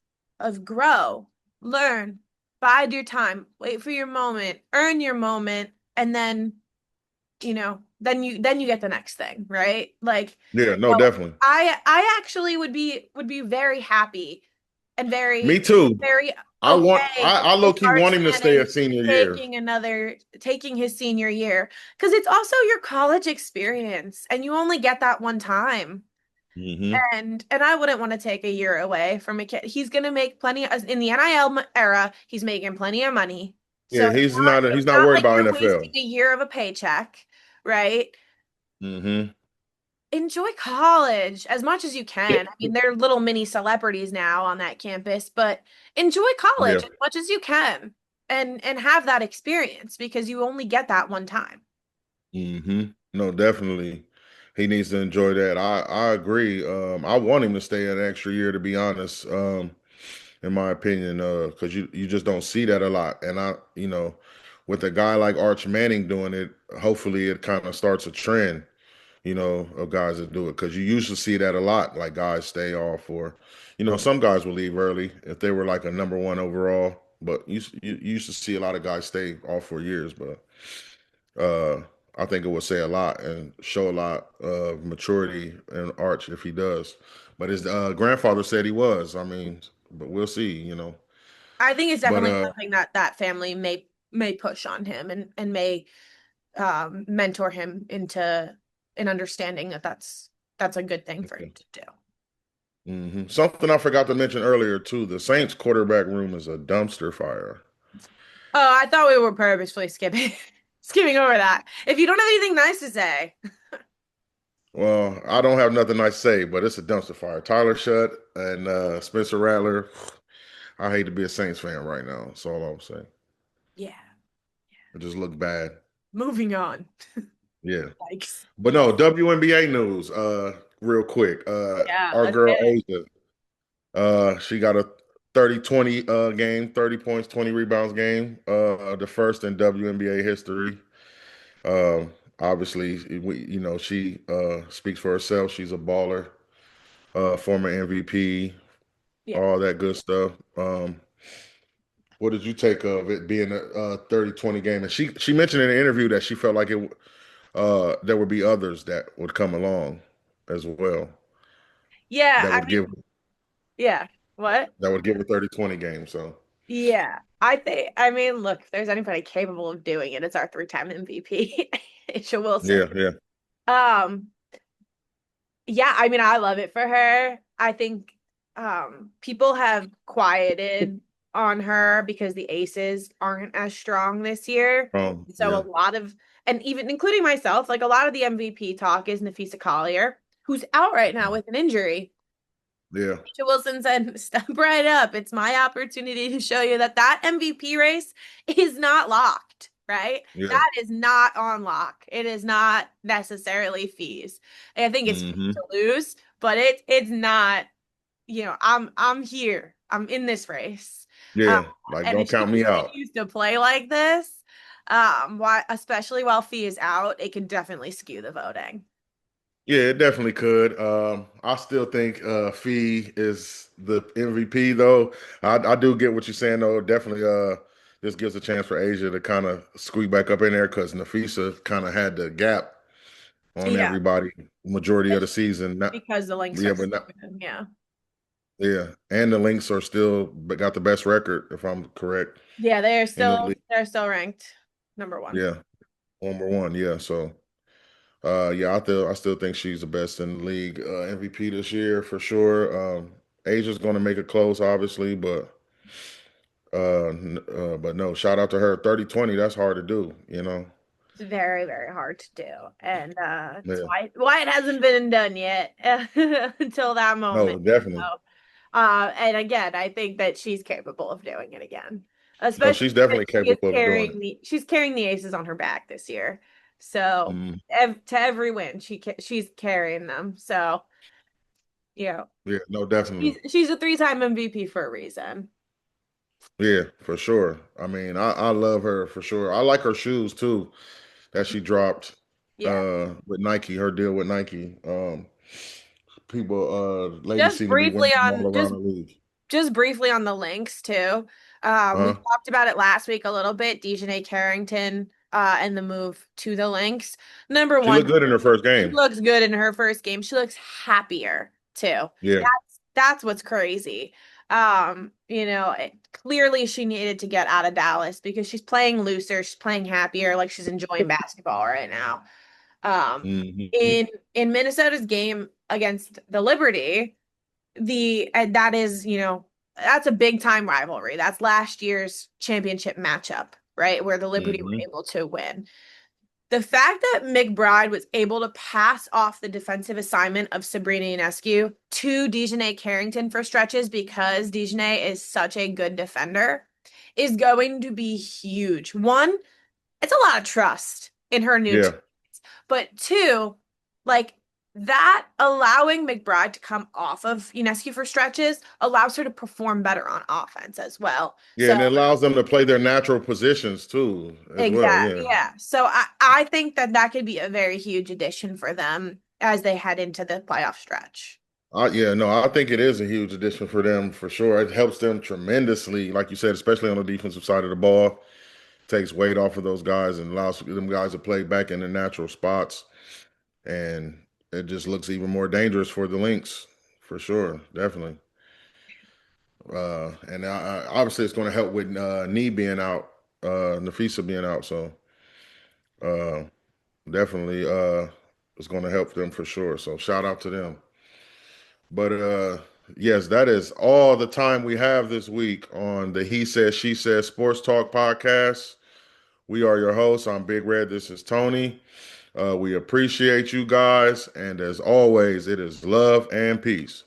grow, learn, bide your time, wait for your moment, earn your moment, and then, then you get the next thing, right? Like, Yeah. No, so definitely. I actually would be very happy and Me very too. very I want. okay I low with key Arch want him to stay a Manning senior year. taking his senior year because it's also your college experience and you only get that one time. Hmm. And I wouldn't want to take a year away from a kid. He's going to make plenty in the NIL era, he's making plenty of money. So Yeah, he's not. it's He's not not worried like about you're NFL. wasting a year of a paycheck, right? Hmm. Enjoy college as much as you can. I mean, they're little mini celebrities now on that campus, but enjoy Yeah. college as much as you can and have that experience because you only get that one time. Hmm. No, definitely. He needs to enjoy that. I agree. I want him to stay an extra year, to be honest. In my opinion, because you just don't see that a lot. And with a guy like Arch Manning doing it, hopefully it kind of starts a trend, of guys that do it. Because you used to see that a lot, like guys stay off, or some guys will leave early if they were like a number one overall. But you used to see a lot of guys stay off for years. But uh, I think it would say a lot and show a lot of maturity in Arch if he does. But his grandfather said he was. I mean, but we'll see. I think it's But definitely something that that family may push on him and may mentor him into an understanding that that's a good thing for him to do. something I forgot to mention earlier too. The Saints quarterback room is a dumpster fire. Oh, I thought we were purposefully skipping skipping over that. If you don't have anything nice to say, Well, I don't have nothing nice to say, but it's a dumpster fire. Tyler Shutt and Spencer Rattler. I hate to be a Saints fan right now. That's all I'm saying. yeah. It just looked bad. Moving on. Yeah. Yikes. But no, WNBA news, real quick. Yeah, Our let's girl get it. A'ja, she got a 30-20 game, 30 points, 20 rebounds game. The first in WNBA history. Obviously, she speaks for herself. She's a baller, former MVP. Yeah. all that good stuff. What did you take of it being a 30-20 game? And she mentioned in an interview that she felt like there would be others that would come along as well Yeah, that I would give mean, yeah. What? that would give a 30-20 game. So Yeah. I mean, look, if there's anybody capable of doing it, it's our three-time MVP, A'ja Wilson. yeah, yeah. Um, yeah, I mean, I love it for her. I think people have quieted on her because the Aces aren't as strong this year. So a Yeah, lot of, and even including myself, like a lot of the MVP talk is Nafisa Collier, who's out right now with an injury. yeah, A'ja Wilson said, "Step right up. It's my opportunity to show you that that MVP race is not locked, right? yeah. That is not on lock. It is not necessarily fees. I think it's fees Hmm. to lose, but it's not, I'm here. I'm in this race. Uh, Yeah. Like, and if don't she count me out. continues to play like this, why, especially while Fee is out, it can definitely skew the voting. Yeah, it definitely could. I still think Fee is the MVP though. I do get what you're saying though. Definitely this gives a chance for Asia to kind of squeak back up in there because Nafisa kind of had the gap on Yeah, everybody majority of the season. Not, because the links yeah, are but so not, good. Yeah. yeah. And the Lynx are still but got the best record, if I'm correct, Yeah, in the league. they're still ranked number one. Yeah. Number one. Yeah. So yeah, I still think she's the best in the league. MVP this year for sure. Asia's going to make it close, obviously, but no, shout out to her. 30-20, that's hard to do, you know. It's very, very hard to do. And it's Yeah, why it hasn't been done yet until that moment. no, definitely. So, and again, I think that she's capable of doing it again. No, Especially she's because definitely capable of doing it. she's carrying the aces on her back this year. So Mm, to every win, she's carrying them. So, you know, yeah, no, definitely. she's a three-time MVP for a reason. Yeah, for sure. I mean, I love her for sure. I like her shoes too that she dropped Yeah. with Nike, her deal with Nike. People ladies Just seem to be briefly wearing them all on around the league. just briefly on the links too. We Uh-huh. talked about it last week a little bit, Dejanay Carrington, and the move to the links. Number She one, looked good in her first she game. looks good in her first game. She looks happier too. Yeah. That's what's crazy. Clearly she needed to get out of Dallas because she's playing looser, she's playing happier, like she's enjoying basketball right now. Um, Hmm. in Minnesota's game against the Liberty, the and that is, that's a big time rivalry. That's last year's championship matchup, right? Where the Liberty were Hmm. able to win. The fact that McBride was able to pass off the defensive assignment of Sabrina Ionescu to Dejanay Carrington for stretches because Dejanay is such a good defender is going to be huge. One, it's a lot of trust in her new Yeah. team. But two, like that allowing McBride to come off of Ionescu for stretches allows her to perform better on offense as well. Yeah, So and it allows them to play their natural positions too, as well. exactly, Yeah. yeah. So I think that that could be a very huge addition for them as they head into the playoff stretch. Yeah, no, I think it is a huge addition for them for sure. It helps them tremendously, like you said, especially on the defensive side of the ball. Takes weight off of those guys and allows them guys to play back in their natural spots. And it just looks even more dangerous for the Lynx, for sure, definitely. And obviously, it's going to help with knee being out, Nafisa being out. So uh, definitely, it's going to help them for sure. So shout out to them. But yes, that is all the time we have this week on the He Says She Says Sports Talk podcast. We are your hosts. I'm Big Red. This is Tony. We appreciate you guys, and as always, it is love and peace.